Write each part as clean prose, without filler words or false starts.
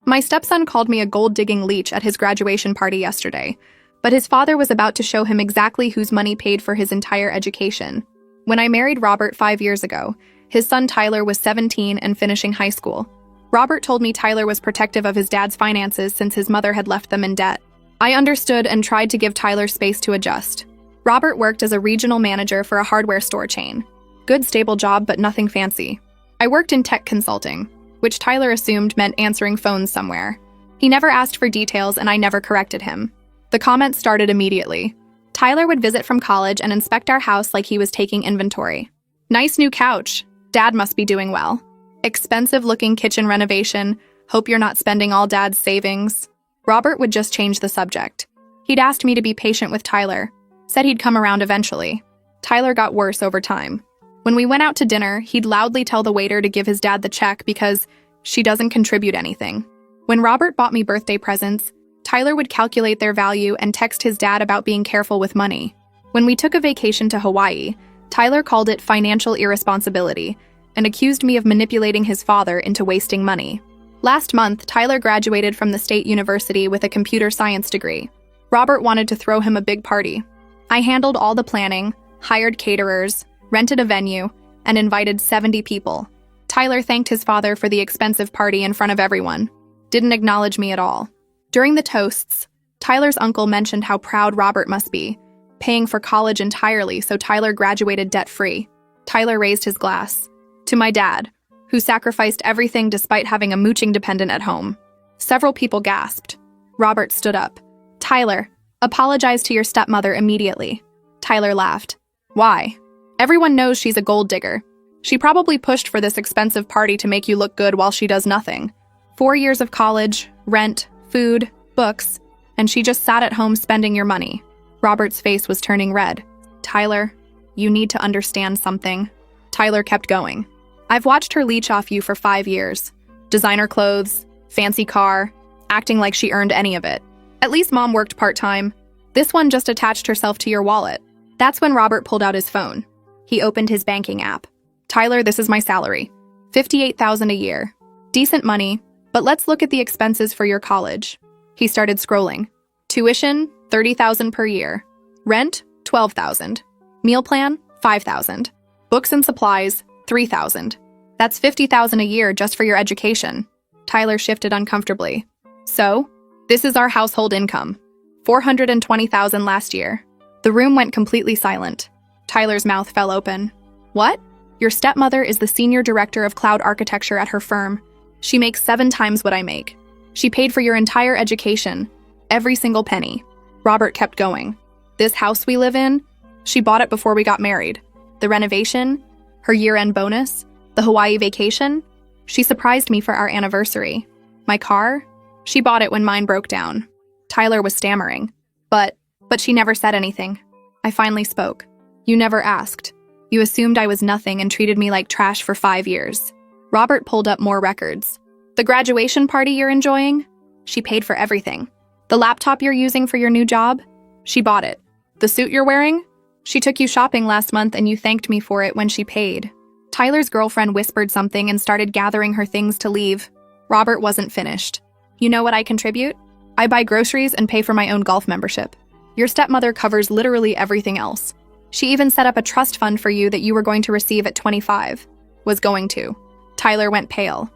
My stepson called me a gold-digging leech at his graduation party yesterday, but his father was about to show him exactly whose money paid for his entire education. When I married Robert 5 years ago, his son Tyler was 17 and finishing high school. Robert told me Tyler was protective of his dad's finances since his mother had left them in debt. I understood and tried to give Tyler space to adjust. Robert worked as a regional manager for a hardware store chain. Good, stable job, but nothing fancy. I worked in tech consulting, which Tyler assumed meant answering phones somewhere. He never asked for details and I never corrected him. The comments started immediately. Tyler would visit from college and inspect our house like he was taking inventory. Nice new couch. Dad must be doing well. Expensive-looking kitchen renovation. Hope you're not spending all Dad's savings. Robert would just change the subject. He'd asked me to be patient with Tyler. Said he'd come around eventually. Tyler got worse over time. When we went out to dinner, he'd loudly tell the waiter to give his dad the check because she doesn't contribute anything. When Robert bought me birthday presents, Tyler would calculate their value and text his dad about being careful with money. When we took a vacation to Hawaii, Tyler called it financial irresponsibility and accused me of manipulating his father into wasting money. Last month, Tyler graduated from the state university with a computer science degree. Robert wanted to throw him a big party. I handled all the planning, hired caterers, rented a venue, and invited 70 people. Tyler thanked his father for the expensive party in front of everyone. Didn't acknowledge me at all. During the toasts, Tyler's uncle mentioned how proud Robert must be, paying for college entirely so Tyler graduated debt-free. Tyler raised his glass. To my dad, who sacrificed everything despite having a mooching dependent at home. Several people gasped. Robert stood up. Tyler, apologize to your stepmother immediately. Tyler laughed. Why? Everyone knows she's a gold digger. She probably pushed for this expensive party to make you look good while she does nothing. 4 years of college, rent, food, books, and she just sat at home spending your money. Robert's face was turning red. Tyler, you need to understand something. Tyler kept going. I've watched her leech off you for 5 years. Designer clothes, fancy car, acting like she earned any of it. At least Mom worked part-time. This one just attached herself to your wallet. That's when Robert pulled out his phone. He opened his banking app. Tyler, this is my salary. $58,000 a year. Decent money, but let's look at the expenses for your college. He started scrolling. Tuition, $30,000 per year. Rent, $12,000. Meal plan, $5,000. Books and supplies, $3,000. That's $50,000 a year just for your education. Tyler shifted uncomfortably. So, this is our household income. $420,000 last year. The room went completely silent. Tyler's mouth fell open. What? Your stepmother is the senior director of cloud architecture at her firm. She makes 7 times what I make. She paid for your entire education. Every single penny. Robert kept going. This house we live in, she bought it before we got married. The renovation, her year-end bonus, the Hawaii vacation, she surprised me for our anniversary. My car, she bought it when mine broke down. Tyler was stammering. But she never said anything. I finally spoke. You never asked. You assumed I was nothing and treated me like trash for 5 years. Robert pulled up more records. The graduation party you're enjoying? She paid for everything. The laptop you're using for your new job? She bought it. The suit you're wearing? She took you shopping last month and you thanked me for it when she paid. Tyler's girlfriend whispered something and started gathering her things to leave. Robert wasn't finished. You know what I contribute? I buy groceries and pay for my own golf membership. Your stepmother covers literally everything else. She even set up a trust fund for you that you were going to receive at 25. Was going to. Tyler went pale.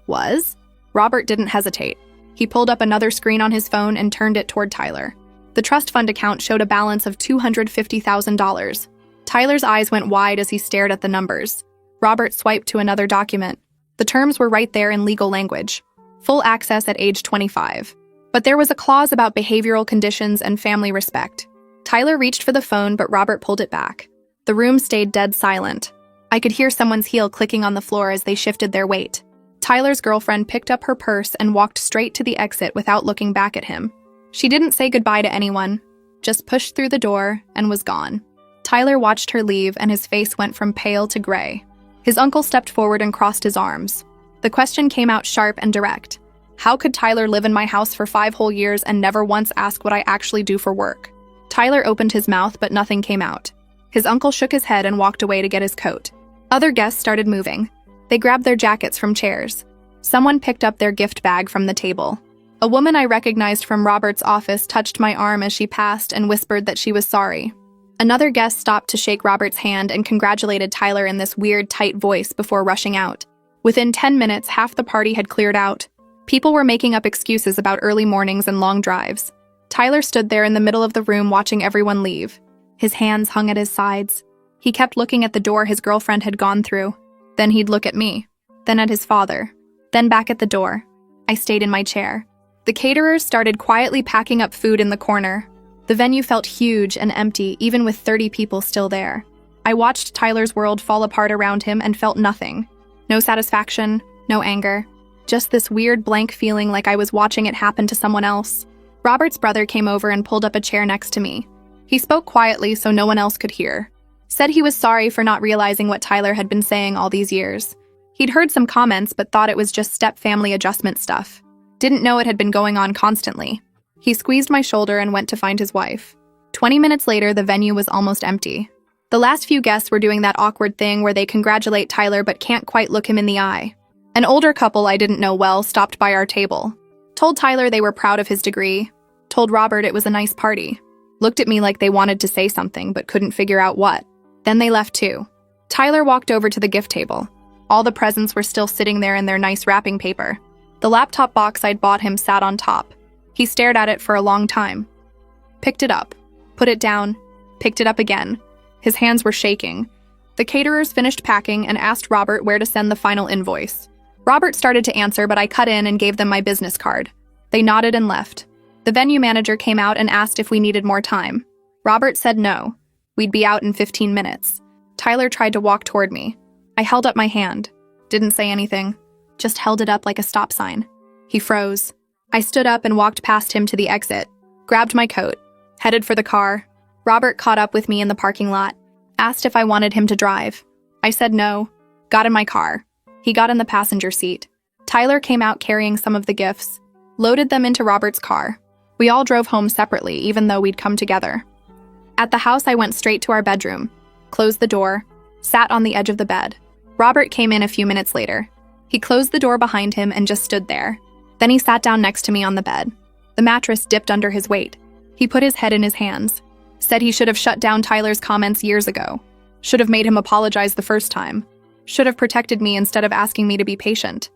Was? Robert didn't hesitate. He pulled up another screen on his phone and turned it toward Tyler. The trust fund account showed a balance of $250,000. Tyler's eyes went wide as he stared at the numbers. Robert swiped to another document. The terms were right there in legal language. Full access at age 25. But there was a clause about behavioral conditions and family respect. Tyler reached for the phone, but Robert pulled it back. The room stayed dead silent. I could hear someone's heel clicking on the floor as they shifted their weight. Tyler's girlfriend picked up her purse and walked straight to the exit without looking back at him. She didn't say goodbye to anyone, just pushed through the door and was gone. Tyler watched her leave and his face went from pale to gray. His uncle stepped forward and crossed his arms. The question came out sharp and direct. How could Tyler live in my house for 5 whole years and never once ask what I actually do for work? Tyler opened his mouth, but nothing came out. His uncle shook his head and walked away to get his coat. Other guests started moving. They grabbed their jackets from chairs. Someone picked up their gift bag from the table. A woman I recognized from Robert's office touched my arm as she passed and whispered that she was sorry. Another guest stopped to shake Robert's hand and congratulated Tyler in this weird, tight voice before rushing out. Within 10 minutes, half the party had cleared out. People were making up excuses about early mornings and long drives. Tyler stood there in the middle of the room watching everyone leave. His hands hung at his sides. He kept looking at the door his girlfriend had gone through. Then he'd look at me. Then at his father. Then back at the door. I stayed in my chair. The caterers started quietly packing up food in the corner. The venue felt huge and empty, even with 30 people still there. I watched Tyler's world fall apart around him and felt nothing. No satisfaction, no anger. Just this weird blank feeling like I was watching it happen to someone else. Robert's brother came over and pulled up a chair next to me. He spoke quietly so no one else could hear. Said he was sorry for not realizing what Tyler had been saying all these years. He'd heard some comments but thought it was just step-family adjustment stuff. Didn't know it had been going on constantly. He squeezed my shoulder and went to find his wife. 20 minutes later, the venue was almost empty. The last few guests were doing that awkward thing where they congratulate Tyler but can't quite look him in the eye. An older couple I didn't know well stopped by our table. Told Tyler they were proud of his degree. Told Robert it was a nice party. Looked at me like they wanted to say something but couldn't figure out what. Then they left too. Tyler walked over to the gift table. All the presents were still sitting there in their nice wrapping paper. The laptop box I'd bought him sat on top. He stared at it for a long time. Picked it up. Put it down. Picked it up again. His hands were shaking. The caterers finished packing and asked Robert where to send the final invoice. Robert started to answer, but I cut in and gave them my business card. They nodded and left. The venue manager came out and asked if we needed more time. Robert said no. We'd be out in 15 minutes. Tyler tried to walk toward me. I held up my hand. Didn't say anything. Just held it up like a stop sign. He froze. I stood up and walked past him to the exit. Grabbed my coat. Headed for the car. Robert caught up with me in the parking lot. Asked if I wanted him to drive. I said no. Got in my car. He got in the passenger seat. Tyler came out carrying some of the gifts. Loaded them into Robert's car. We all drove home separately, even though we'd come together. At the house, I went straight to our bedroom. Closed the door. Sat on the edge of the bed. Robert came in a few minutes later. He closed the door behind him and just stood there. Then he sat down next to me on the bed. The mattress dipped under his weight. He put his head in his hands. Said he should have shut down Tyler's comments years ago. Should have made him apologize the first time. Should have protected me instead of asking me to be patient.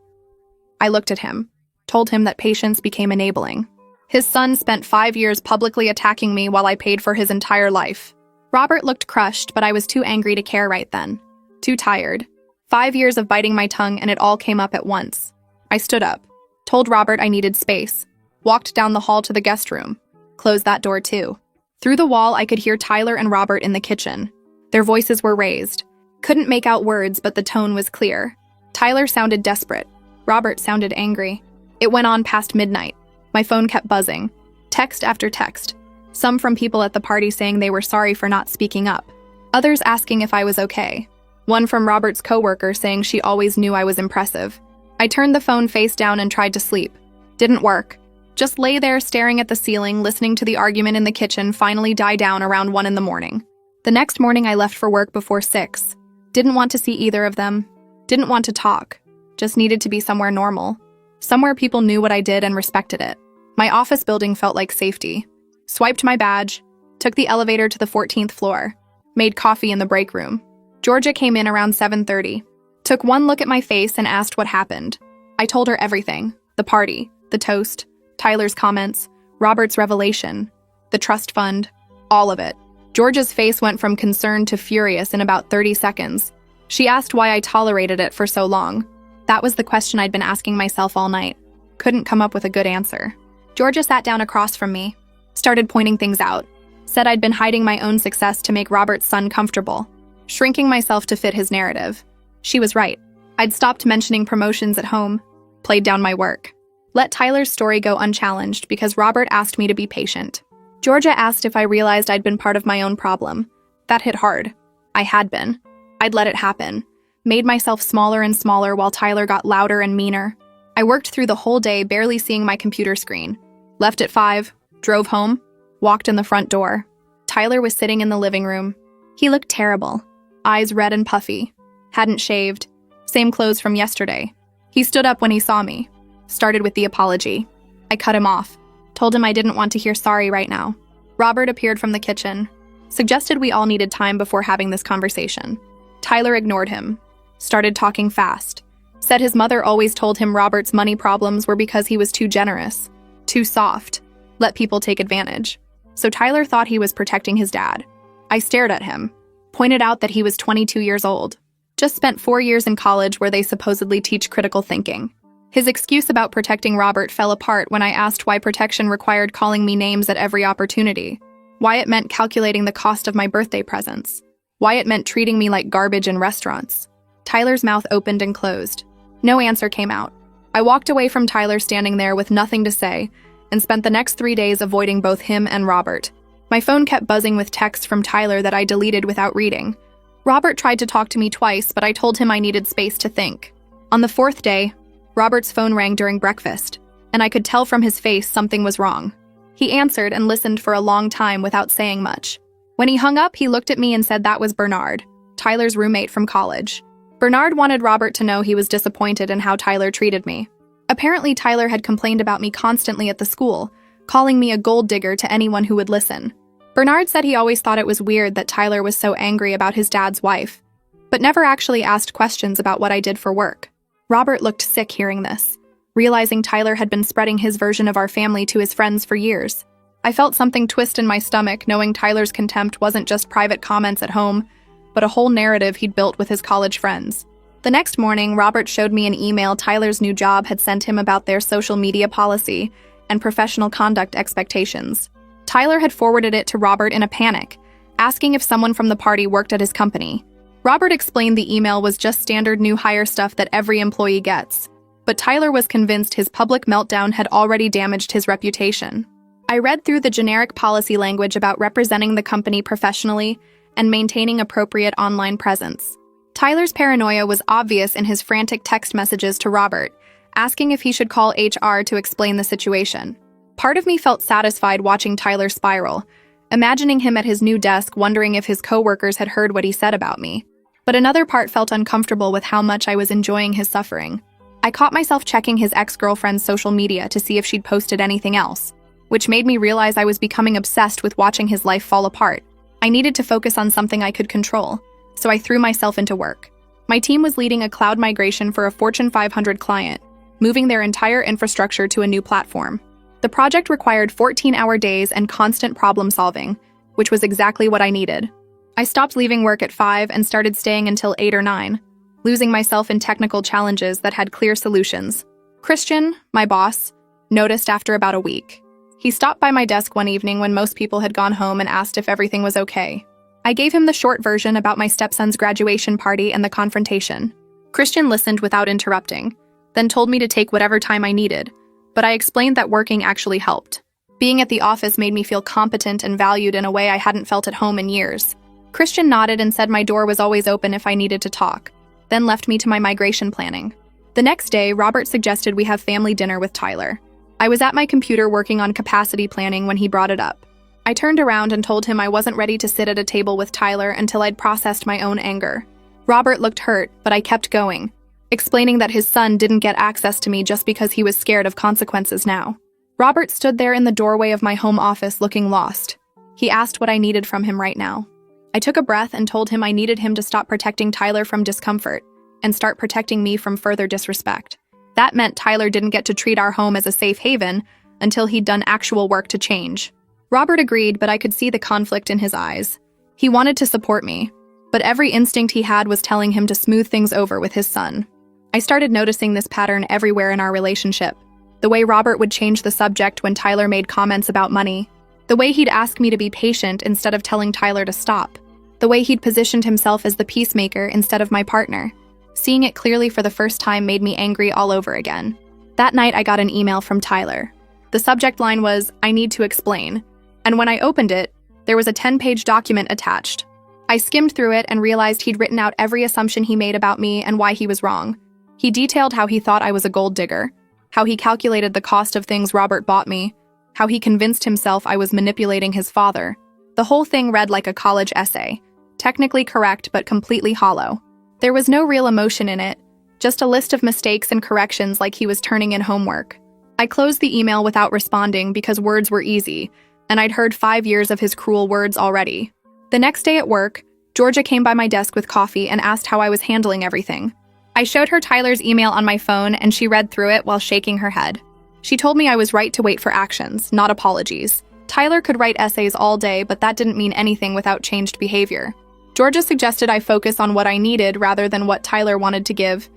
I looked at him. Told him that patience became enabling. His son spent 5 years publicly attacking me while I paid for his entire life. Robert looked crushed, but I was too angry to care right then. Too tired. 5 years of biting my tongue and it all came up at once. I stood up. Told Robert I needed space. Walked down the hall to the guest room. Closed that door too. Through the wall, I could hear Tyler and Robert in the kitchen. Their voices were raised. Couldn't make out words, but the tone was clear. Tyler sounded desperate. Robert sounded angry. It went on past midnight. My phone kept buzzing. Text after text. Some from people at the party saying they were sorry for not speaking up. Others asking if I was okay. One from Robert's coworker saying she always knew I was impressive. I turned the phone face down and tried to sleep. Didn't work. Just lay there staring at the ceiling, listening to the argument in the kitchen finally die down around 1 in the morning. The next morning I left for work before 6. Didn't want to see either of them. Didn't want to talk. Just needed to be somewhere normal. Somewhere people knew what I did and respected it. My office building felt like safety. Swiped my badge. Took the elevator to the 14th floor. Made coffee in the break room. Georgia came in around 7:30. Took one look at my face and asked what happened. I told her everything. The party, the toast, Tyler's comments, Robert's revelation, the trust fund, all of it. Georgia's face went from concerned to furious in about 30 seconds. She asked why I tolerated it for so long. That was the question I'd been asking myself all night. Couldn't come up with a good answer. Georgia sat down across from me, started pointing things out, said I'd been hiding my own success to make Robert's son comfortable, shrinking myself to fit his narrative. She was right. I'd stopped mentioning promotions at home, played down my work. Let Tyler's story go unchallenged because Robert asked me to be patient. Georgia asked if I realized I'd been part of my own problem. That hit hard. I had been. I'd let it happen. Made myself smaller and smaller while Tyler got louder and meaner. I worked through the whole day barely seeing my computer screen. Left at 5, drove home, walked in the front door. Tyler was sitting in the living room. He looked terrible. Eyes red and puffy. Hadn't shaved. Same clothes from yesterday. He stood up when he saw me, started with the apology. I cut him off, told him I didn't want to hear sorry right now. Robert appeared from the kitchen, suggested we all needed time before having this conversation. Tyler ignored him, started talking fast, said his mother always told him Robert's money problems were because he was too generous, too soft, let people take advantage. So Tyler thought he was protecting his dad. I stared at him, pointed out that he was 22 years old, just spent 4 years in college where they supposedly teach critical thinking. His excuse about protecting Robert fell apart when I asked why protection required calling me names at every opportunity, why it meant calculating the cost of my birthday presents, why it meant treating me like garbage in restaurants. Tyler's mouth opened and closed. No answer came out. I walked away from Tyler standing there with nothing to say and spent the next 3 days avoiding both him and Robert. My phone kept buzzing with texts from Tyler that I deleted without reading. Robert tried to talk to me twice, but I told him I needed space to think. On the 4th day, Robert's phone rang during breakfast, and I could tell from his face something was wrong. He answered and listened for a long time without saying much. When he hung up, he looked at me and said that was Bernard, Tyler's roommate from college. Bernard wanted Robert to know he was disappointed in how Tyler treated me. Apparently, Tyler had complained about me constantly at the school, calling me a gold digger to anyone who would listen. Bernard said he always thought it was weird that Tyler was so angry about his dad's wife, but never actually asked questions about what I did for work. Robert looked sick hearing this, realizing Tyler had been spreading his version of our family to his friends for years. I felt something twist in my stomach, knowing Tyler's contempt wasn't just private comments at home, but a whole narrative he'd built with his college friends. The next morning, Robert showed me an email Tyler's new job had sent him about their social media policy and professional conduct expectations. Tyler had forwarded it to Robert in a panic, asking if someone from the party worked at his company. Robert explained the email was just standard new hire stuff that every employee gets, but Tyler was convinced his public meltdown had already damaged his reputation. I read through the generic policy language about representing the company professionally and maintaining appropriate online presence. Tyler's paranoia was obvious in his frantic text messages to Robert, asking if he should call HR to explain the situation. Part of me felt satisfied watching Tyler spiral, imagining him at his new desk wondering if his coworkers had heard what he said about me. But another part felt uncomfortable with how much I was enjoying his suffering. I caught myself checking his ex-girlfriend's social media to see if she'd posted anything else, which made me realize I was becoming obsessed with watching his life fall apart. I needed to focus on something I could control, so I threw myself into work. My team was leading a cloud migration for a Fortune 500 client, moving their entire infrastructure to a new platform. The project required 14-hour days and constant problem-solving, which was exactly what I needed. I stopped leaving work at 5 and started staying until 8 or 9, losing myself in technical challenges that had clear solutions. Christian, my boss, noticed after about a week. He stopped by my desk one evening when most people had gone home and asked if everything was okay. I gave him the short version about my stepson's graduation party and the confrontation. Christian listened without interrupting, then told me to take whatever time I needed, but I explained that working actually helped. Being at the office made me feel competent and valued in a way I hadn't felt at home in years. Christian nodded and said my door was always open if I needed to talk, then left me to my migration planning. The next day, Robert suggested we have family dinner with Tyler. I was at my computer working on capacity planning when he brought it up. I turned around and told him I wasn't ready to sit at a table with Tyler until I'd processed my own anger. Robert looked hurt, but I kept going, explaining that his son didn't get access to me just because he was scared of consequences now. Robert stood there in the doorway of my home office looking lost. He asked what I needed from him right now. I took a breath and told him I needed him to stop protecting Tyler from discomfort and start protecting me from further disrespect. That meant Tyler didn't get to treat our home as a safe haven until he'd done actual work to change. Robert agreed, but I could see the conflict in his eyes. He wanted to support me, but every instinct he had was telling him to smooth things over with his son. I started noticing this pattern everywhere in our relationship. The way Robert would change the subject when Tyler made comments about money. The way he'd ask me to be patient instead of telling Tyler to stop. The way he'd positioned himself as the peacemaker instead of my partner. Seeing it clearly for the first time made me angry all over again. That night, I got an email from Tyler. The subject line was, "I need to explain." And when I opened it, there was a 10-page document attached. I skimmed through it and realized he'd written out every assumption he made about me and why he was wrong. He detailed how he thought I was a gold digger, how he calculated the cost of things Robert bought me, how he convinced himself I was manipulating his father. The whole thing read like a college essay, technically correct but completely hollow. There was no real emotion in it, Just a list of mistakes and corrections like he was turning in homework. I closed the email without responding because words were easy, and I'd heard 5 years of his cruel words already. The next day at work, Georgia came by my desk with coffee and asked how I was handling everything. I showed her Tyler's email on my phone, and she read through it while shaking her head. She told me I was right to wait for actions, not apologies. Tyler could write essays all day, but that didn't mean anything without changed behavior. Georgia suggested I focus on what I needed rather than what Tyler wanted to give,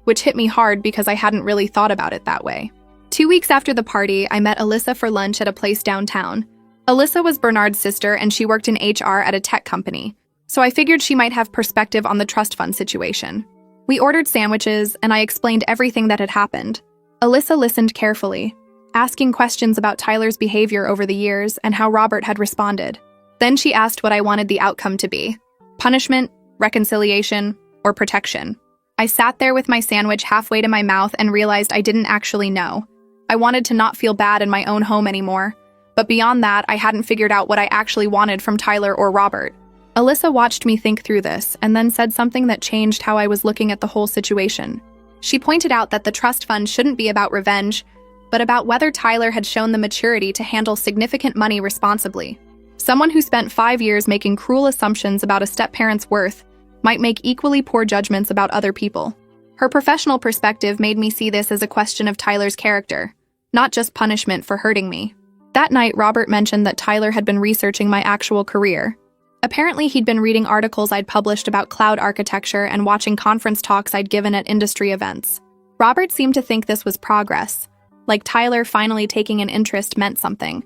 which hit me hard because I hadn't really thought about it that way. 2 weeks after the party, I met Alyssa for lunch at a place downtown. Alyssa was Bernard's sister, and she worked in HR at a tech company, so I figured she might have perspective on the trust fund situation. We ordered sandwiches, and I explained everything that had happened. Alyssa listened carefully, asking questions about Tyler's behavior over the years and how Robert had responded. Then she asked what I wanted the outcome to be: punishment, reconciliation, or protection. I sat there with my sandwich halfway to my mouth and realized I didn't actually know. I wanted to not feel bad in my own home anymore, but beyond that, I hadn't figured out what I actually wanted from Tyler or Robert. Alyssa watched me think through this and then said something that changed how I was looking at the whole situation. She pointed out that the trust fund shouldn't be about revenge, but about whether Tyler had shown the maturity to handle significant money responsibly. Someone who spent 5 years making cruel assumptions about a step-parent's worth might make equally poor judgments about other people. Her professional perspective made me see this as a question of Tyler's character, not just punishment for hurting me. That night, Robert mentioned that Tyler had been researching my actual career. Apparently, he'd been reading articles I'd published about cloud architecture and watching conference talks I'd given at industry events. Robert seemed to think this was progress, like Tyler finally taking an interest meant something.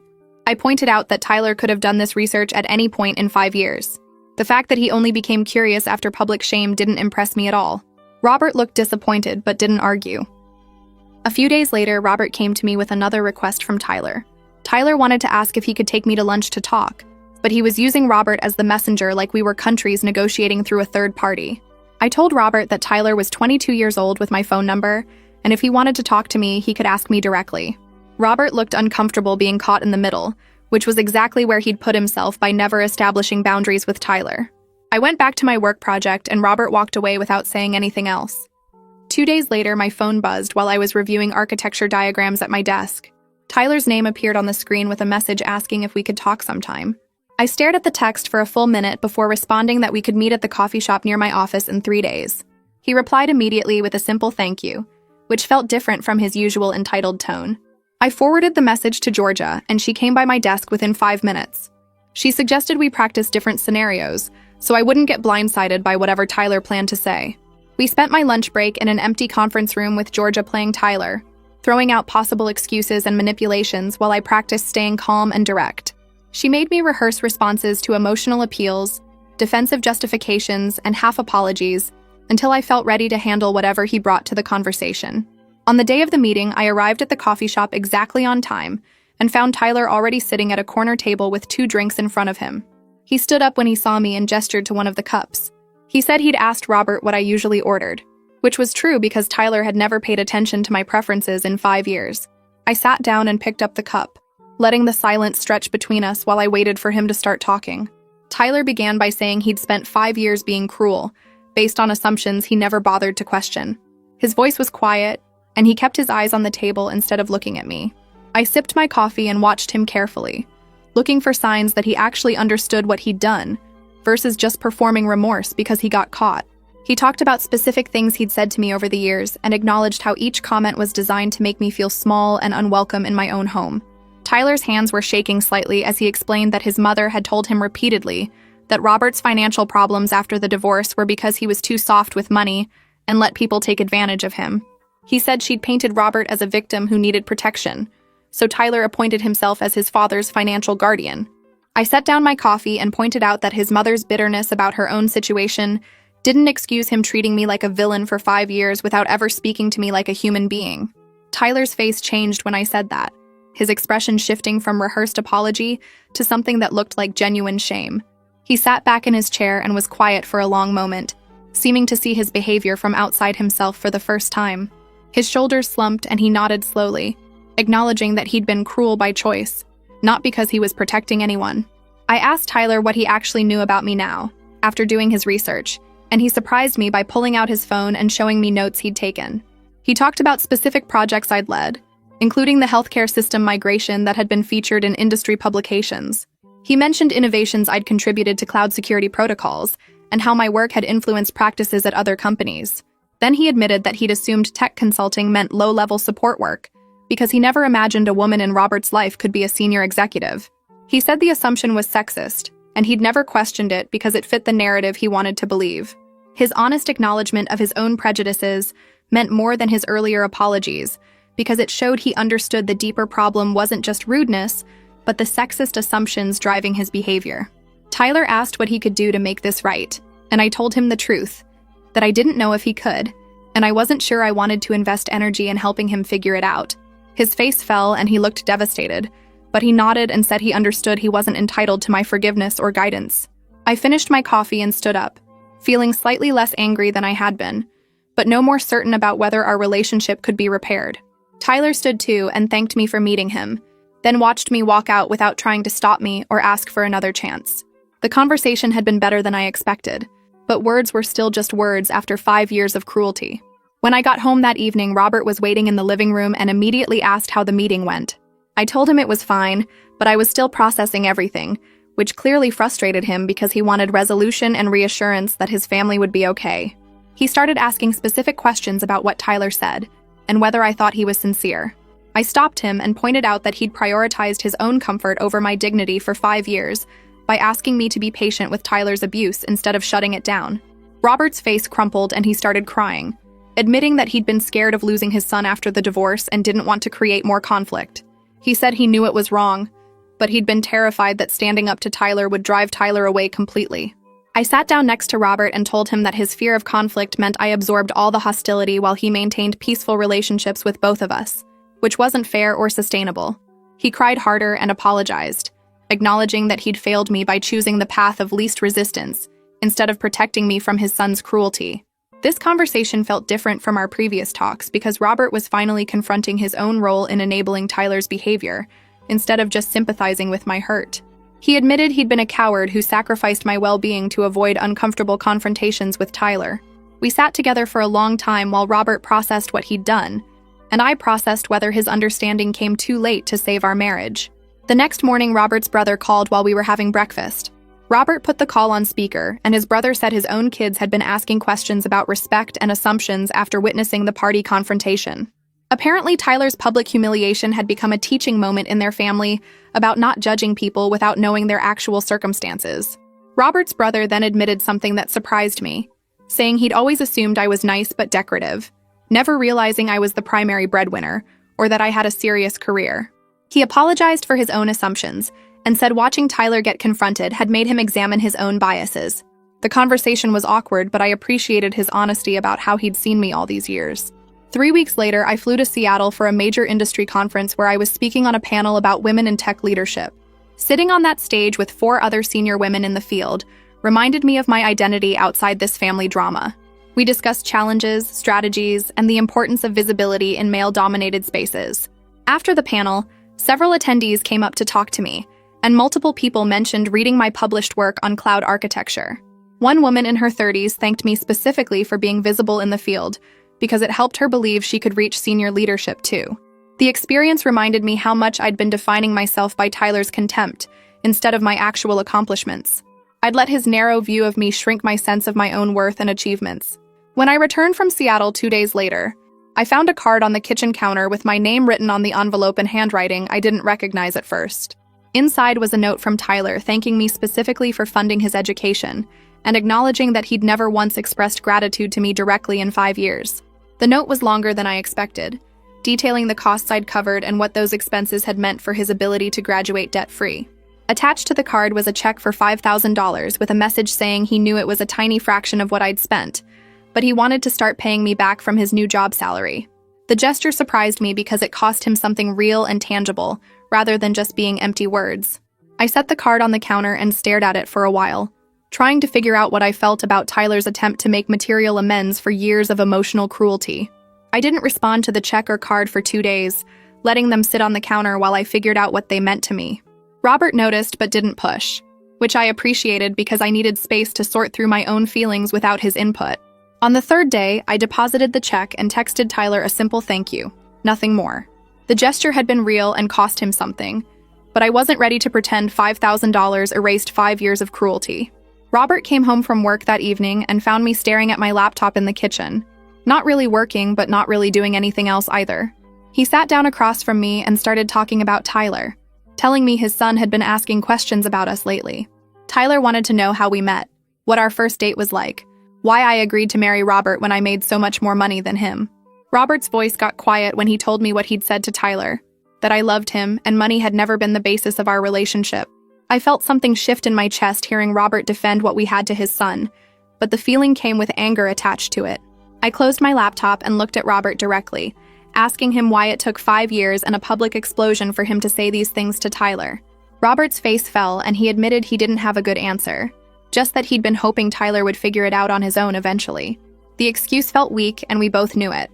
I pointed out that Tyler could have done this research at any point in 5 years. The fact that he only became curious after public shame didn't impress me at all. Robert looked disappointed but didn't argue. A few days later, Robert came to me with another request from Tyler. Tyler wanted to ask if he could take me to lunch to talk, but he was using Robert as the messenger like we were countries negotiating through a third party. I told Robert that Tyler was 22 years old with my phone number, and if he wanted to talk to me, he could ask me directly. Robert looked uncomfortable being caught in the middle, which was exactly where he'd put himself by never establishing boundaries with Tyler. I went back to my work project, and Robert walked away without saying anything else. 2 days later, my phone buzzed while I was reviewing architecture diagrams at my desk. Tyler's name appeared on the screen with a message asking if we could talk sometime. I stared at the text for a full minute before responding that we could meet at the coffee shop near my office in 3 days. He replied immediately with a simple thank you, which felt different from his usual entitled tone. I forwarded the message to Georgia, and she came by my desk within 5 minutes. She suggested we practice different scenarios, so I wouldn't get blindsided by whatever Tyler planned to say. We spent my lunch break in an empty conference room with Georgia playing Tyler, throwing out possible excuses and manipulations while I practiced staying calm and direct. She made me rehearse responses to emotional appeals, defensive justifications, and half apologies until I felt ready to handle whatever he brought to the conversation. On the day of the meeting, I arrived at the coffee shop exactly on time and found Tyler already sitting at a corner table with 2 drinks in front of him. He stood up when he saw me and gestured to one of the cups. He said he'd asked Robert what I usually ordered, which was true because Tyler had never paid attention to my preferences in 5 years. I sat down and picked up the cup, letting the silence stretch between us while I waited for him to start talking. Tyler began by saying he'd spent 5 years being cruel, based on assumptions he never bothered to question. His voice was quiet, and he kept his eyes on the table instead of looking at me. I sipped my coffee and watched him carefully, looking for signs that he actually understood what he'd done, versus just performing remorse because he got caught. He talked about specific things he'd said to me over the years and acknowledged how each comment was designed to make me feel small and unwelcome in my own home. Tyler's hands were shaking slightly as he explained that his mother had told him repeatedly that Robert's financial problems after the divorce were because he was too soft with money and let people take advantage of him. He said she'd painted Robert as a victim who needed protection, so Tyler appointed himself as his father's financial guardian. I set down my coffee and pointed out that his mother's bitterness about her own situation didn't excuse him treating me like a villain for 5 years without ever speaking to me like a human being. Tyler's face changed when I said that, his expression shifting from rehearsed apology to something that looked like genuine shame. He sat back in his chair and was quiet for a long moment, seeming to see his behavior from outside himself for the first time. His shoulders slumped and he nodded slowly, acknowledging that he'd been cruel by choice, not because he was protecting anyone. I asked Tyler what he actually knew about me now, after doing his research, and he surprised me by pulling out his phone and showing me notes he'd taken. He talked about specific projects I'd led, including the healthcare system migration that had been featured in industry publications. He mentioned innovations I'd contributed to cloud security protocols and how my work had influenced practices at other companies. Then he admitted that he'd assumed tech consulting meant low-level support work because he never imagined a woman in Robert's life could be a senior executive. He said the assumption was sexist, and he'd never questioned it because it fit the narrative he wanted to believe. His honest acknowledgement of his own prejudices meant more than his earlier apologies, because it showed he understood the deeper problem wasn't just rudeness, but the sexist assumptions driving his behavior. Tyler asked what he could do to make this right, and I told him the truth, that I didn't know if he could, and I wasn't sure I wanted to invest energy in helping him figure it out. His face fell and he looked devastated, but he nodded and said he understood he wasn't entitled to my forgiveness or guidance. I finished my coffee and stood up, feeling slightly less angry than I had been, but no more certain about whether our relationship could be repaired. Tyler stood too and thanked me for meeting him, then watched me walk out without trying to stop me or ask for another chance. The conversation had been better than I expected, but words were still just words after 5 years of cruelty. When I got home that evening, Robert was waiting in the living room and immediately asked how the meeting went. I told him it was fine, but I was still processing everything, which clearly frustrated him because he wanted resolution and reassurance that his family would be okay. He started asking specific questions about what Tyler said, and whether I thought he was sincere. I stopped him and pointed out that he'd prioritized his own comfort over my dignity for 5 years by asking me to be patient with Tyler's abuse instead of shutting it down. Robert's face crumpled and he started crying, admitting that he'd been scared of losing his son after the divorce and didn't want to create more conflict. He said he knew it was wrong, but he'd been terrified that standing up to Tyler would drive Tyler away completely. I sat down next to Robert and told him that his fear of conflict meant I absorbed all the hostility while he maintained peaceful relationships with both of us, which wasn't fair or sustainable. He cried harder and apologized, acknowledging that he'd failed me by choosing the path of least resistance instead of protecting me from his son's cruelty. This conversation felt different from our previous talks because Robert was finally confronting his own role in enabling Tyler's behavior, instead of just sympathizing with my hurt. He admitted he'd been a coward who sacrificed my well-being to avoid uncomfortable confrontations with Tyler. We sat together for a long time while Robert processed what he'd done, and I processed whether his understanding came too late to save our marriage. The next morning, Robert's brother called while we were having breakfast. Robert put the call on speaker, and his brother said his own kids had been asking questions about respect and assumptions after witnessing the party confrontation. Apparently, Tyler's public humiliation had become a teaching moment in their family about not judging people without knowing their actual circumstances. Robert's brother then admitted something that surprised me, saying he'd always assumed I was nice but decorative, never realizing I was the primary breadwinner or that I had a serious career. He apologized for his own assumptions and said watching Tyler get confronted had made him examine his own biases. The conversation was awkward, but I appreciated his honesty about how he'd seen me all these years. 3 weeks later, I flew to Seattle for a major industry conference where I was speaking on a panel about women in tech leadership. Sitting on that stage with 4 other senior women in the field reminded me of my identity outside this family drama. We discussed challenges, strategies, and the importance of visibility in male-dominated spaces. After the panel, several attendees came up to talk to me, and multiple people mentioned reading my published work on cloud architecture. One woman in her 30s thanked me specifically for being visible in the field because it helped her believe she could reach senior leadership too. The experience reminded me how much I'd been defining myself by Tyler's contempt instead of my actual accomplishments. I'd let his narrow view of me shrink my sense of my own worth and achievements. When I returned from Seattle 2 days later, I found a card on the kitchen counter with my name written on the envelope in handwriting I didn't recognize at first. Inside was a note from Tyler thanking me specifically for funding his education and acknowledging that he'd never once expressed gratitude to me directly in 5 years. The note was longer than I expected, detailing the costs I'd covered and what those expenses had meant for his ability to graduate debt-free. Attached to the card was a check for $5,000 with a message saying he knew it was a tiny fraction of what I'd spent, but he wanted to start paying me back from his new job salary. The gesture surprised me because it cost him something real and tangible, rather than just being empty words. I set the card on the counter and stared at it for a while, trying to figure out what I felt about Tyler's attempt to make material amends for years of emotional cruelty. I didn't respond to the check or card for 2 days, letting them sit on the counter while I figured out what they meant to me. Robert noticed but didn't push. which I appreciated because I needed space to sort through my own feelings without his input. On the third day, I deposited the check and texted Tyler a simple thank you, nothing more. The gesture had been real and cost him something, but I wasn't ready to pretend $5,000 erased 5 years of cruelty. Robert came home from work that evening and found me staring at my laptop in the kitchen. Not really working, but not really doing anything else either. He sat down across from me and started talking about Tyler, telling me his son had been asking questions about us lately. Tyler wanted to know how we met, what our first date was like, why I agreed to marry Robert when I made so much more money than him. Robert's voice got quiet when he told me what he'd said to Tyler, that I loved him and money had never been the basis of our relationship. I felt something shift in my chest hearing Robert defend what we had to his son, but the feeling came with anger attached to it. I closed my laptop and looked at Robert directly, asking him why it took 5 years and a public explosion for him to say these things to Tyler. Robert's face fell and he admitted he didn't have a good answer, just that he'd been hoping Tyler would figure it out on his own eventually. The excuse felt weak and we both knew it,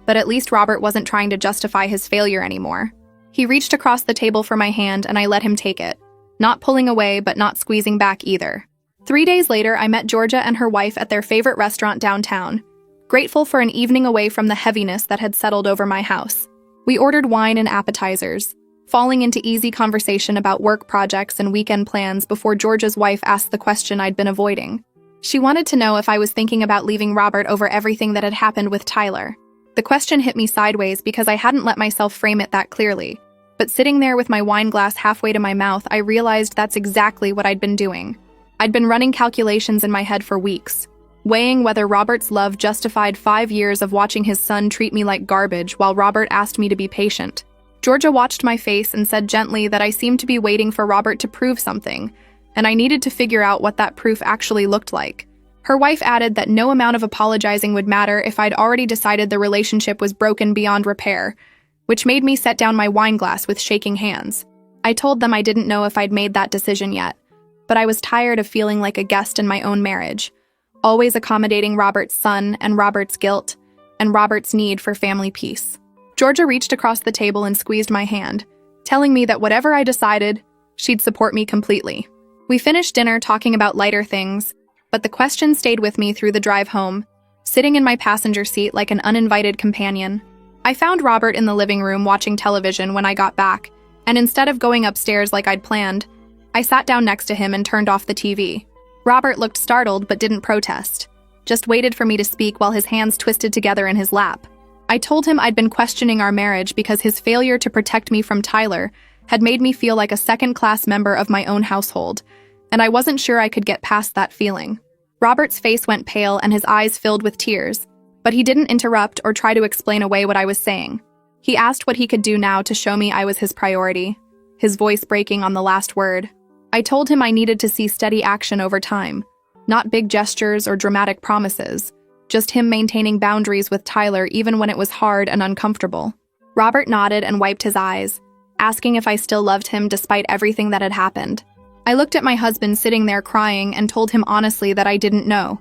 but at least Robert wasn't trying to justify his failure anymore. He reached across the table for my hand and I let him take it, not pulling away but not squeezing back either. 3 days later, I met Georgia and her wife at their favorite restaurant downtown, grateful for an evening away from the heaviness that had settled over my house. We ordered wine and appetizers, falling into easy conversation about work projects and weekend plans before Georgia's wife asked the question I'd been avoiding. She wanted to know if I was thinking about leaving Robert over everything that had happened with Tyler. The question hit me sideways because I hadn't let myself frame it that clearly. But sitting there with my wine glass halfway to my mouth, I realized that's exactly what I'd been doing. I'd been running calculations in my head for weeks, weighing whether Robert's love justified 5 years of watching his son treat me like garbage while Robert asked me to be patient. Georgia watched my face and said gently that I seemed to be waiting for Robert to prove something, and I needed to figure out what that proof actually looked like. Her wife added that no amount of apologizing would matter if I'd already decided the relationship was broken beyond repair, which made me set down my wine glass with shaking hands. I told them I didn't know if I'd made that decision yet, but I was tired of feeling like a guest in my own marriage, always accommodating Robert's son and Robert's guilt and Robert's need for family peace. Georgia reached across the table and squeezed my hand, telling me that whatever I decided, she'd support me completely. We finished dinner talking about lighter things, but the question stayed with me through the drive home, sitting in my passenger seat like an uninvited companion. I found Robert in the living room watching television when I got back, and instead of going upstairs like I'd planned, I sat down next to him and turned off the TV. Robert looked startled but didn't protest, just waited for me to speak while his hands twisted together in his lap. I told him I'd been questioning our marriage because his failure to protect me from Tyler had made me feel like a second-class member of my own household, and I wasn't sure I could get past that feeling. Robert's face went pale and his eyes filled with tears, but he didn't interrupt or try to explain away what I was saying. He asked what he could do now to show me I was his priority, his voice breaking on the last word. I told him I needed to see steady action over time, not big gestures or dramatic promises, just him maintaining boundaries with Tyler even when it was hard and uncomfortable. Robert nodded and wiped his eyes, asking if I still loved him despite everything that had happened. I looked at my husband sitting there crying and told him honestly that I didn't know,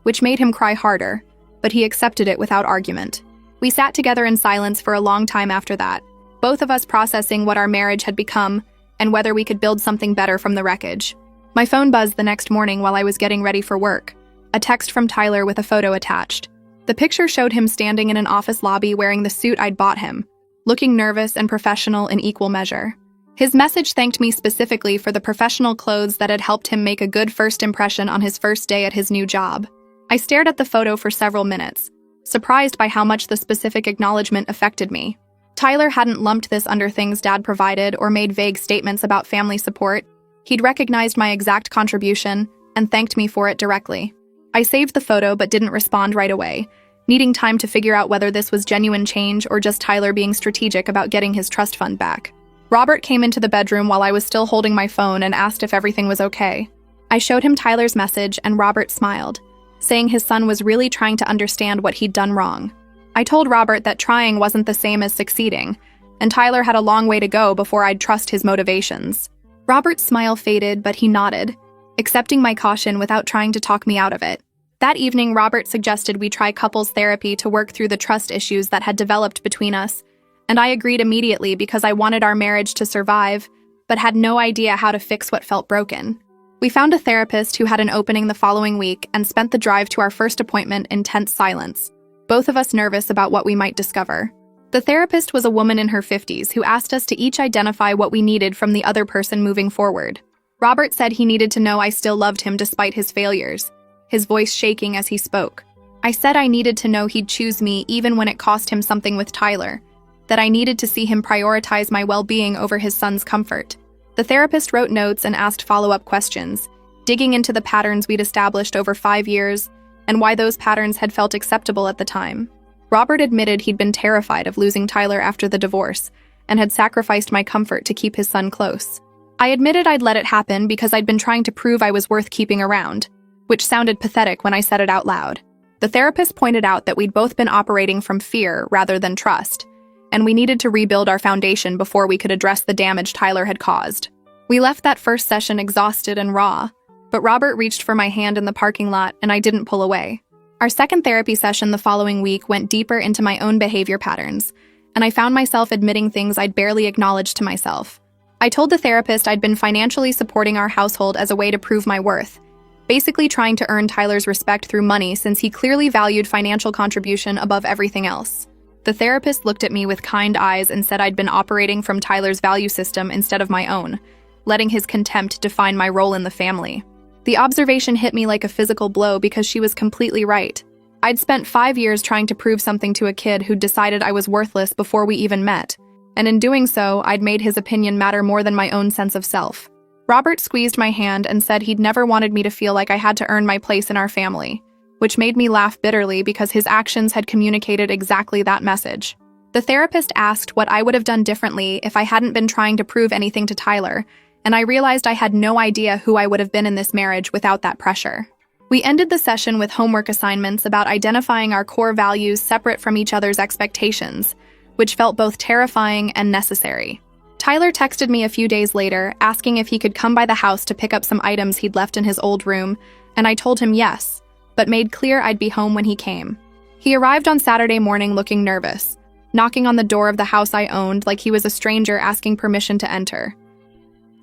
which made him cry harder, but he accepted it without argument. We sat together in silence for a long time after that, both of us processing what our marriage had become and whether we could build something better from the wreckage. My phone buzzed the next morning while I was getting ready for work, a text from Tyler with a photo attached. The picture showed him standing in an office lobby wearing the suit I'd bought him, looking nervous and professional in equal measure. His message thanked me specifically for the professional clothes that had helped him make a good first impression on his first day at his new job. I stared at the photo for several minutes, surprised by how much the specific acknowledgement affected me. Tyler hadn't lumped this under things Dad provided or made vague statements about family support. He'd recognized my exact contribution and thanked me for it directly. I saved the photo but didn't respond right away, needing time to figure out whether this was genuine change or just Tyler being strategic about getting his trust fund back. Robert came into the bedroom while I was still holding my phone and asked if everything was okay. I showed him Tyler's message and Robert smiled, saying his son was really trying to understand what he'd done wrong. I told Robert that trying wasn't the same as succeeding, and Tyler had a long way to go before I'd trust his motivations. Robert's smile faded, but he nodded, accepting my caution without trying to talk me out of it. That evening, Robert suggested we try couples therapy to work through the trust issues that had developed between us, and I agreed immediately because I wanted our marriage to survive, but had no idea how to fix what felt broken. We found a therapist who had an opening the following week and spent the drive to our first appointment in tense silence, both of us nervous about what we might discover. The therapist was a woman in her 50s who asked us to each identify what we needed from the other person moving forward. Robert said he needed to know I still loved him despite his failures, his voice shaking as he spoke. I said I needed to know he'd choose me even when it cost him something with Tyler, that I needed to see him prioritize my well-being over his son's comfort. The therapist wrote notes and asked follow-up questions, digging into the patterns we'd established over 5 years and why those patterns had felt acceptable at the time. Robert admitted he'd been terrified of losing Tyler after the divorce and had sacrificed my comfort to keep his son close. I admitted I'd let it happen because I'd been trying to prove I was worth keeping around, which sounded pathetic when I said it out loud. The therapist pointed out that we'd both been operating from fear rather than trust, and we needed to rebuild our foundation before we could address the damage Tyler had caused. We left that first session exhausted and raw, but Robert reached for my hand in the parking lot and I didn't pull away. Our second therapy session the following week went deeper into my own behavior patterns, and I found myself admitting things I'd barely acknowledged to myself. I told the therapist I'd been financially supporting our household as a way to prove my worth, basically trying to earn Tyler's respect through money since he clearly valued financial contribution above everything else. The therapist looked at me with kind eyes and said I'd been operating from Tyler's value system instead of my own, letting his contempt define my role in the family. The observation hit me like a physical blow because she was completely right. I'd spent 5 years trying to prove something to a kid who'd decided I was worthless before we even met, and in doing so, I'd made his opinion matter more than my own sense of self. Robert squeezed my hand and said he'd never wanted me to feel like I had to earn my place in our family, which made me laugh bitterly because his actions had communicated exactly that message. The therapist asked what I would have done differently if I hadn't been trying to prove anything to Tyler, and I realized I had no idea who I would have been in this marriage without that pressure. We ended the session with homework assignments about identifying our core values separate from each other's expectations, which felt both terrifying and necessary. Tyler texted me a few days later, asking if he could come by the house to pick up some items he'd left in his old room, and I told him yes, but made clear I'd be home when he came. He arrived on Saturday morning looking nervous, knocking on the door of the house I owned like he was a stranger asking permission to enter.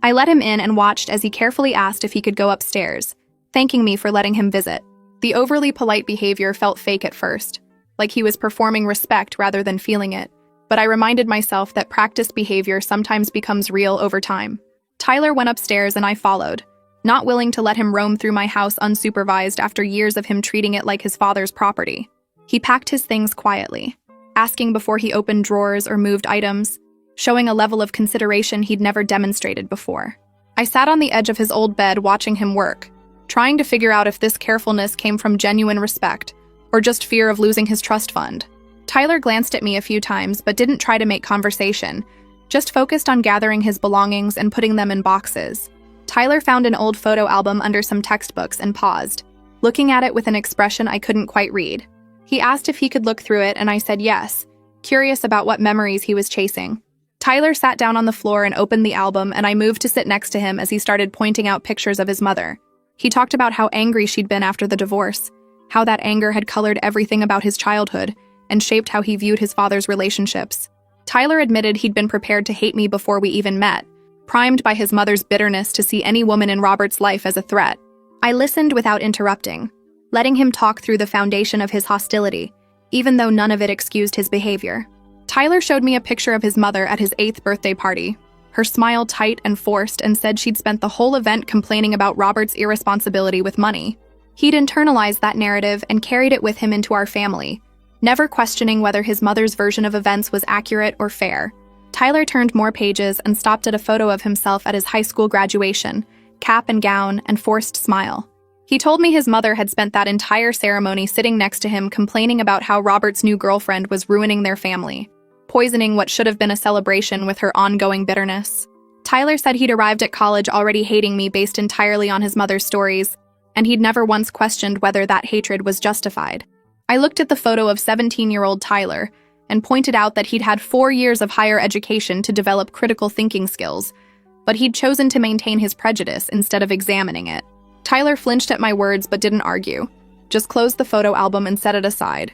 I let him in and watched as he carefully asked if he could go upstairs, thanking me for letting him visit. The overly polite behavior felt fake at first, like he was performing respect rather than feeling it, but I reminded myself that practiced behavior sometimes becomes real over time. Tyler went upstairs and I followed, not willing to let him roam through my house unsupervised after years of him treating it like his father's property. He packed his things quietly, asking before he opened drawers or moved items, showing a level of consideration he'd never demonstrated before. I sat on the edge of his old bed watching him work, trying to figure out if this carefulness came from genuine respect or just fear of losing his trust fund. Tyler glanced at me a few times but didn't try to make conversation, just focused on gathering his belongings and putting them in boxes. Tyler found an old photo album under some textbooks and paused, looking at it with an expression I couldn't quite read. He asked if he could look through it and I said yes, curious about what memories he was chasing. Tyler sat down on the floor and opened the album, and I moved to sit next to him as he started pointing out pictures of his mother. He talked about how angry she'd been after the divorce, how that anger had colored everything about his childhood and shaped how he viewed his father's relationships. Tyler admitted he'd been prepared to hate me before we even met, primed by his mother's bitterness to see any woman in Robert's life as a threat. I listened without interrupting, letting him talk through the foundation of his hostility, even though none of it excused his behavior. Tyler showed me a picture of his mother at his 8th birthday party, her smile tight and forced, and said she'd spent the whole event complaining about Robert's irresponsibility with money. He'd internalized that narrative and carried it with him into our family, never questioning whether his mother's version of events was accurate or fair. Tyler turned more pages and stopped at a photo of himself at his high school graduation, cap and gown, and forced smile. He told me his mother had spent that entire ceremony sitting next to him complaining about how Robert's new girlfriend was ruining their family, poisoning what should have been a celebration with her ongoing bitterness. Tyler said he'd arrived at college already hating me based entirely on his mother's stories, and he'd never once questioned whether that hatred was justified. I looked at the photo of 17-year-old Tyler and pointed out that he'd had 4 years of higher education to develop critical thinking skills, but he'd chosen to maintain his prejudice instead of examining it. Tyler flinched at my words but didn't argue, just closed the photo album and set it aside.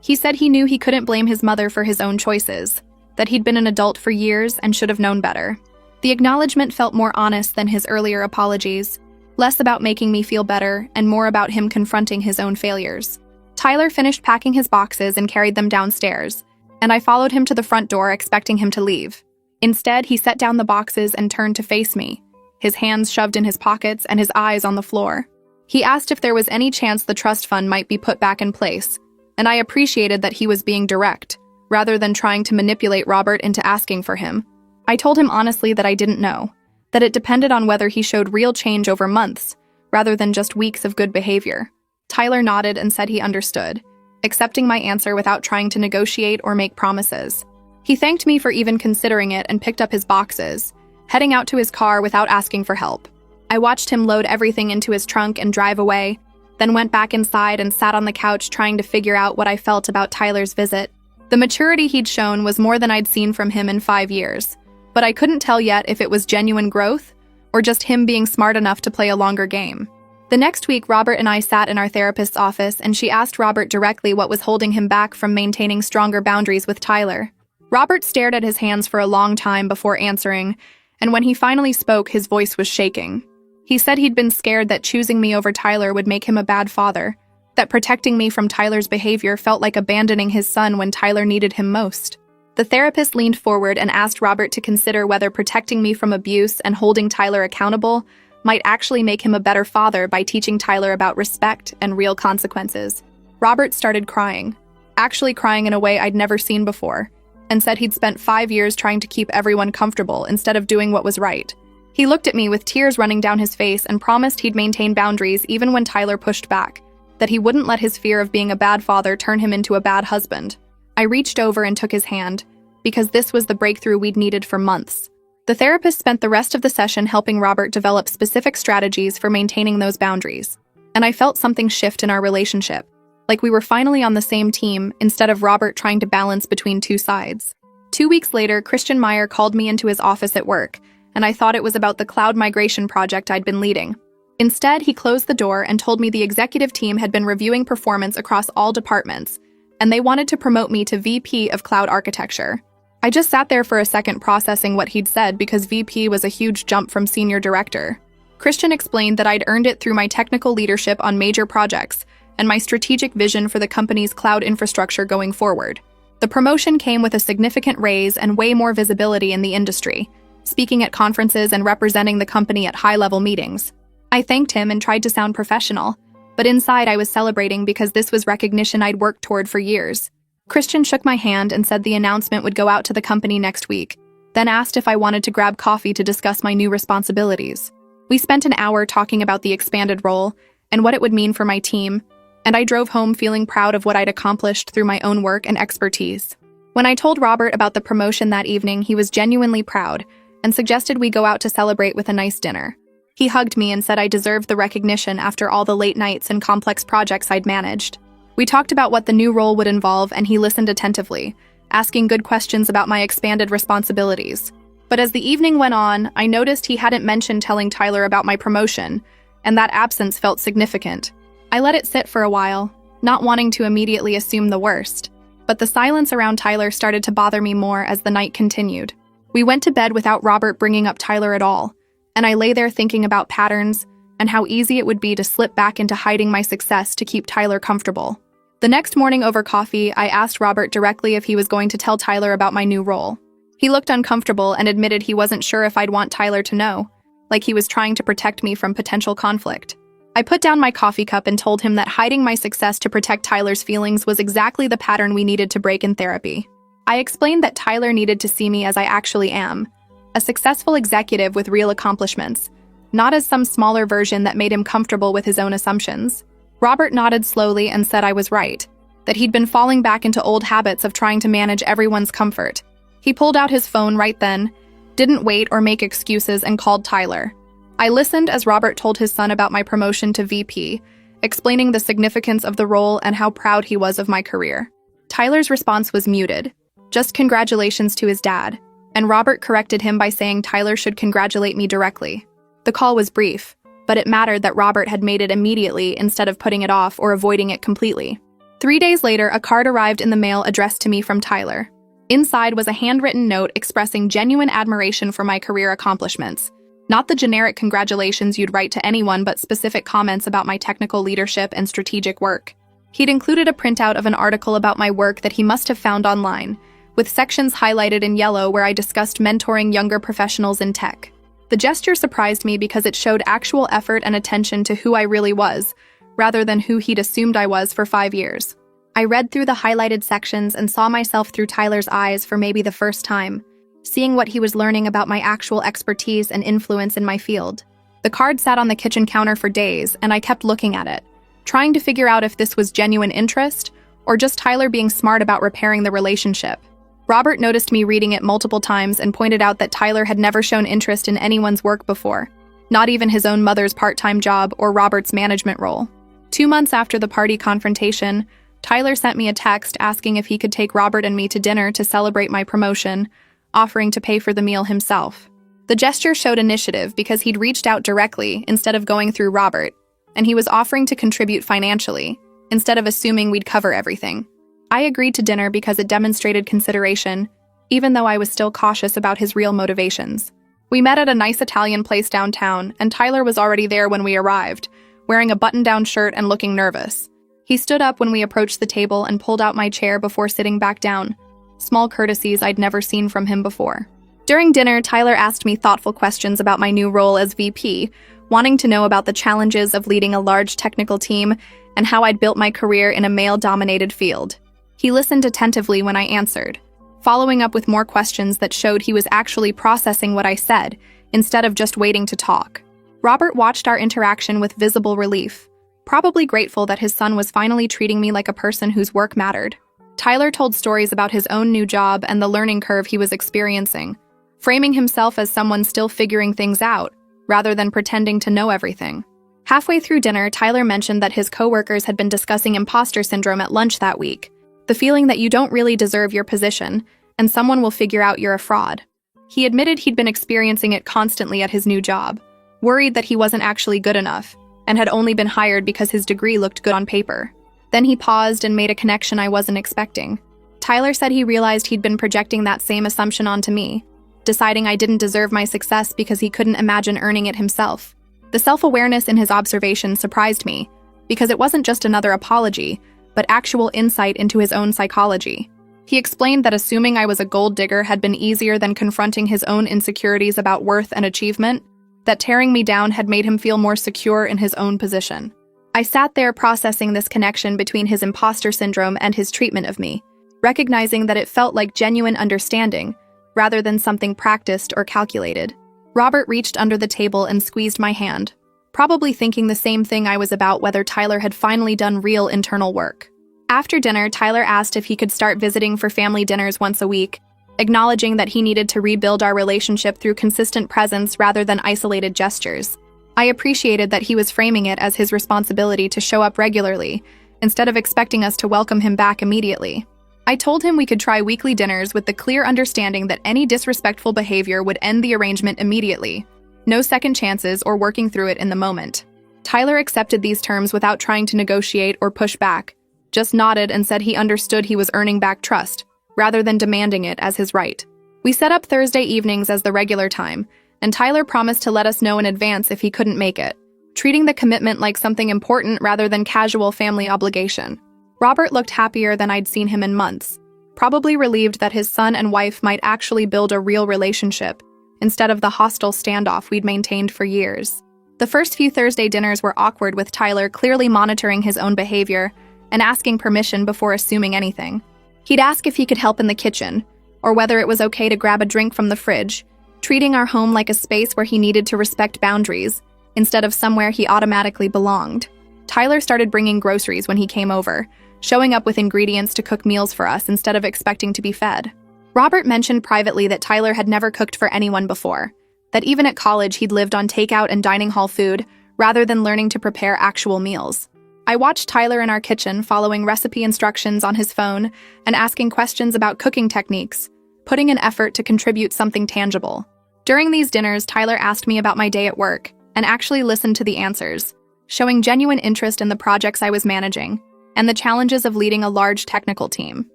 He said he knew he couldn't blame his mother for his own choices, that he'd been an adult for years and should have known better. The acknowledgement felt more honest than his earlier apologies. less about making me feel better and more about him confronting his own failures. Tyler finished packing his boxes and carried them downstairs, and I followed him to the front door expecting him to leave. Instead, he set down the boxes and turned to face me, his hands shoved in his pockets and his eyes on the floor. He asked if there was any chance the trust fund might be put back in place, and I appreciated that he was being direct, rather than trying to manipulate Robert into asking for him. I told him honestly that I didn't know, that it depended on whether he showed real change over months, rather than just weeks of good behavior. Tyler nodded and said he understood, accepting my answer without trying to negotiate or make promises. He thanked me for even considering it and picked up his boxes, heading out to his car without asking for help. I watched him load everything into his trunk and drive away, then went back inside and sat on the couch trying to figure out what I felt about Tyler's visit. The maturity he'd shown was more than I'd seen from him in 5 years, but I couldn't tell yet if it was genuine growth or just him being smart enough to play a longer game. The next week, Robert and I sat in our therapist's office and she asked Robert directly what was holding him back from maintaining stronger boundaries with Tyler. Robert stared at his hands for a long time before answering, and when he finally spoke, his voice was shaking. He said he'd been scared that choosing me over Tyler would make him a bad father, that protecting me from Tyler's behavior felt like abandoning his son when Tyler needed him most. The therapist leaned forward and asked Robert to consider whether protecting me from abuse and holding Tyler accountable might actually make him a better father by teaching Tyler about respect and real consequences. Robert started crying, actually crying in a way I'd never seen before, and said he'd spent 5 years trying to keep everyone comfortable instead of doing what was right. He looked at me with tears running down his face and promised he'd maintain boundaries even when Tyler pushed back, that he wouldn't let his fear of being a bad father turn him into a bad husband. I reached over and took his hand, because this was the breakthrough we'd needed for months. The therapist spent the rest of the session helping Robert develop specific strategies for maintaining those boundaries, and I felt something shift in our relationship, like we were finally on the same team instead of Robert trying to balance between two sides. 2 weeks later, Christian Meyer called me into his office at work, and I thought it was about the cloud migration project I'd been leading. Instead, he closed the door and told me the executive team had been reviewing performance across all departments, and they wanted to promote me to VP of Cloud Architecture. I just sat there for a second processing what he'd said because VP was a huge jump from Senior Director. Christian explained that I'd earned it through my technical leadership on major projects and my strategic vision for the company's cloud infrastructure going forward. The promotion came with a significant raise and way more visibility in the industry, speaking at conferences and representing the company at high-level meetings. I thanked him and tried to sound professional, but inside I was celebrating because this was recognition I'd worked toward for years. Christian shook my hand and said the announcement would go out to the company next week, then asked if I wanted to grab coffee to discuss my new responsibilities. We spent an hour talking about the expanded role and what it would mean for my team, and I drove home feeling proud of what I'd accomplished through my own work and expertise. When I told Robert about the promotion that evening, he was genuinely proud and suggested we go out to celebrate with a nice dinner. He hugged me and said I deserved the recognition after all the late nights and complex projects I'd managed. We talked about what the new role would involve, and he listened attentively, asking good questions about my expanded responsibilities. But as the evening went on, I noticed he hadn't mentioned telling Tyler about my promotion, and that absence felt significant. I let it sit for a while, not wanting to immediately assume the worst, but the silence around Tyler started to bother me more as the night continued. We went to bed without Robert bringing up Tyler at all, and I lay there thinking about patterns and how easy it would be to slip back into hiding my success to keep Tyler comfortable. The next morning over coffee, I asked Robert directly if he was going to tell Tyler about my new role. He looked uncomfortable and admitted he wasn't sure if I'd want Tyler to know, like he was trying to protect me from potential conflict. I put down my coffee cup and told him that hiding my success to protect Tyler's feelings was exactly the pattern we needed to break in therapy. I explained that Tyler needed to see me as I actually am, a successful executive with real accomplishments, not as some smaller version that made him comfortable with his own assumptions. Robert nodded slowly and said I was right, that he'd been falling back into old habits of trying to manage everyone's comfort. He pulled out his phone right then, didn't wait or make excuses, and called Tyler. I listened as Robert told his son about my promotion to VP, explaining the significance of the role and how proud he was of my career. Tyler's response was muted, just congratulations to his dad, and Robert corrected him by saying Tyler should congratulate me directly. The call was brief, but it mattered that Robert had made it immediately instead of putting it off or avoiding it completely. 3 days later, a card arrived in the mail addressed to me from Tyler. Inside was a handwritten note expressing genuine admiration for my career accomplishments, Not the generic congratulations you'd write to anyone, but specific comments about my technical leadership and strategic work. He'd included a printout of an article about my work that he must have found online, with sections highlighted in yellow where I discussed mentoring younger professionals in tech. The gesture surprised me because it showed actual effort and attention to who I really was, rather than who he'd assumed I was for 5 years. I read through the highlighted sections and saw myself through Tyler's eyes for maybe the first time, seeing what he was learning about my actual expertise and influence in my field. The card sat on the kitchen counter for days, and I kept looking at it, trying to figure out if this was genuine interest or just Tyler being smart about repairing the relationship. Robert noticed me reading it multiple times and pointed out that Tyler had never shown interest in anyone's work before, not even his own mother's part-time job or Robert's management role. 2 months after the party confrontation, Tyler sent me a text asking if he could take Robert and me to dinner to celebrate my promotion, offering to pay for the meal himself. The gesture showed initiative because he'd reached out directly instead of going through Robert, and he was offering to contribute financially, instead of assuming we'd cover everything. I agreed to dinner because it demonstrated consideration, even though I was still cautious about his real motivations. We met at a nice Italian place downtown, and Tyler was already there when we arrived, wearing a button-down shirt and looking nervous. He stood up when we approached the table and pulled out my chair before sitting back down, small courtesies I'd never seen from him before. During dinner, Tyler asked me thoughtful questions about my new role as VP, wanting to know about the challenges of leading a large technical team and how I'd built my career in a male-dominated field. He listened attentively when I answered, following up with more questions that showed he was actually processing what I said, instead of just waiting to talk. Robert watched our interaction with visible relief, probably grateful that his son was finally treating me like a person whose work mattered. Tyler told stories about his own new job and the learning curve he was experiencing, framing himself as someone still figuring things out, rather than pretending to know everything. Halfway through dinner, Tyler mentioned that his coworkers had been discussing imposter syndrome at lunch that week, the feeling that you don't really deserve your position, and someone will figure out you're a fraud. He admitted he'd been experiencing it constantly at his new job, worried that he wasn't actually good enough, and had only been hired because his degree looked good on paper. Then he paused and made a connection I wasn't expecting. Tyler said he realized he'd been projecting that same assumption onto me, deciding I didn't deserve my success because he couldn't imagine earning it himself. The self-awareness in his observation surprised me, because it wasn't just another apology, but actual insight into his own psychology. He explained that assuming I was a gold digger had been easier than confronting his own insecurities about worth and achievement, that tearing me down had made him feel more secure in his own position. I sat there processing this connection between his imposter syndrome and his treatment of me, recognizing that it felt like genuine understanding, rather than something practiced or calculated. Robert reached under the table and squeezed my hand, probably thinking the same thing I was about whether Tyler had finally done real internal work. After dinner, Tyler asked if he could start visiting for family dinners once a week, acknowledging that he needed to rebuild our relationship through consistent presence rather than isolated gestures. I appreciated that he was framing it as his responsibility to show up regularly, instead of expecting us to welcome him back immediately. I told him we could try weekly dinners with the clear understanding that any disrespectful behavior would end the arrangement immediately. No second chances or working through it in the moment. Tyler accepted these terms without trying to negotiate or push back, just nodded and said he understood he was earning back trust, rather than demanding it as his right. We set up Thursday evenings as the regular time, and Tyler promised to let us know in advance if he couldn't make it, treating the commitment like something important rather than casual family obligation. Robert looked happier than I'd seen him in months, probably relieved that his son and wife might actually build a real relationship, instead of the hostile standoff we'd maintained for years. The first few Thursday dinners were awkward, with Tyler clearly monitoring his own behavior and asking permission before assuming anything. He'd ask if he could help in the kitchen, or whether it was okay to grab a drink from the fridge, treating our home like a space where he needed to respect boundaries, instead of somewhere he automatically belonged. Tyler started bringing groceries when he came over, showing up with ingredients to cook meals for us instead of expecting to be fed. Robert mentioned privately that Tyler had never cooked for anyone before, that even at college he'd lived on takeout and dining hall food, rather than learning to prepare actual meals. I watched Tyler in our kitchen, following recipe instructions on his phone and asking questions about cooking techniques, putting an effort to contribute something tangible. During these dinners, Tyler asked me about my day at work and actually listened to the answers, showing genuine interest in the projects I was managing and the challenges of leading a large technical team.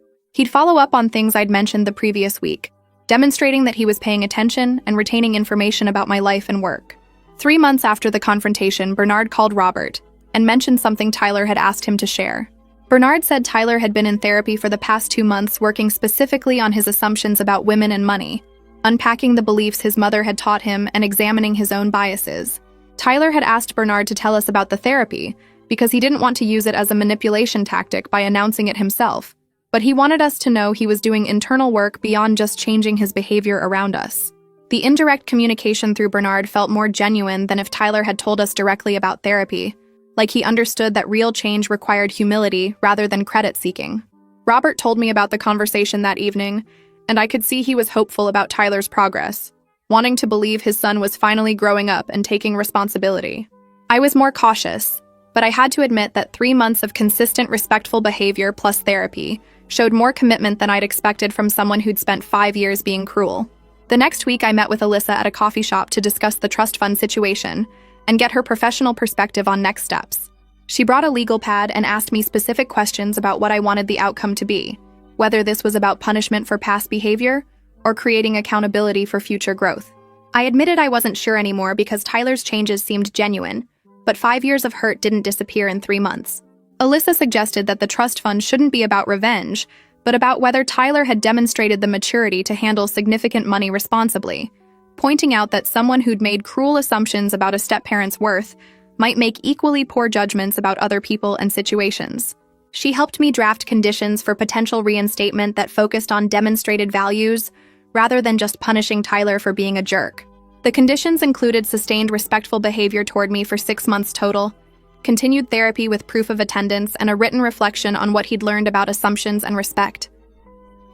He'd follow up on things I'd mentioned the previous week, demonstrating that he was paying attention and retaining information about my life and work. 3 months after the confrontation, Bernard called Robert and mentioned something Tyler had asked him to share. Bernard said Tyler had been in therapy for the past 2 months working specifically on his assumptions about women and money, unpacking the beliefs his mother had taught him and examining his own biases. Tyler had asked Bernard to tell us about the therapy because he didn't want to use it as a manipulation tactic by announcing it himself, but he wanted us to know he was doing internal work beyond just changing his behavior around us. The indirect communication through Bernard felt more genuine than if Tyler had told us directly about therapy, like he understood that real change required humility rather than credit-seeking. Robert told me about the conversation that evening, and I could see he was hopeful about Tyler's progress, wanting to believe his son was finally growing up and taking responsibility. I was more cautious, but I had to admit that 3 months of consistent, respectful behavior plus therapy showed more commitment than I'd expected from someone who'd spent 5 years being cruel. The next week, I met with Alyssa at a coffee shop to discuss the trust fund situation and get her professional perspective on next steps. She brought a legal pad and asked me specific questions about what I wanted the outcome to be, whether this was about punishment for past behavior or creating accountability for future growth. I admitted I wasn't sure anymore because Tyler's changes seemed genuine, but 5 years of hurt didn't disappear in 3 months. Alyssa suggested that the trust fund shouldn't be about revenge, but about whether Tyler had demonstrated the maturity to handle significant money responsibly, pointing out that someone who'd made cruel assumptions about a step-parent's worth might make equally poor judgments about other people and situations. She helped me draft conditions for potential reinstatement that focused on demonstrated values rather than just punishing Tyler for being a jerk. The conditions included sustained respectful behavior toward me for 6 months total, continued therapy with proof of attendance, and a written reflection on what he'd learned about assumptions and respect.